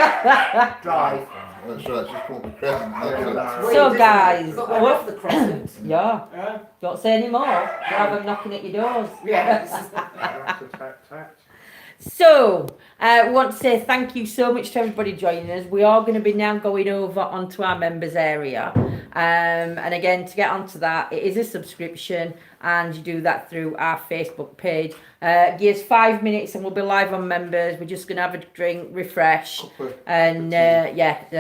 Drive. That's right, just call me crescent. That's it. Weird, So, isn't it? guys, But we're off the crescent. Yeah. Don't say any more. We'll have them knocking at your doors. Yes. Rat-a-tat-tat. So, I want to say thank you so much to everybody joining us. We are going to be now going over onto our members area. And again, to get onto that, it is a subscription and you do that through our Facebook page. Give us 5 minutes and we'll be live on members. We're just going to have a drink, refresh, and get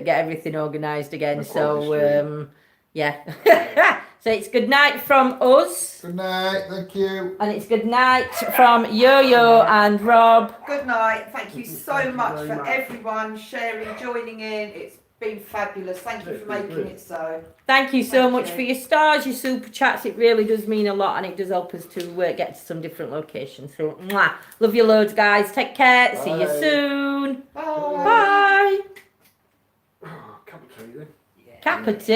everything organised again. So, yeah. So it's good night from us. Good night, thank you. And it's good night from Yo-Yo and Rob. Good night. Thank you so Thank you much very for much. everyone sharing, joining in. It's been fabulous. Thank you It's for been making brilliant. it so. Thank you so Thank much you. for your stars, your super chats. It really does mean a lot and it does help us to get to some different locations. So, mwah. Love you loads, guys. Take care. See you Bye. soon. Bye. Bye. Oh, cup of tea then. Cup of tea.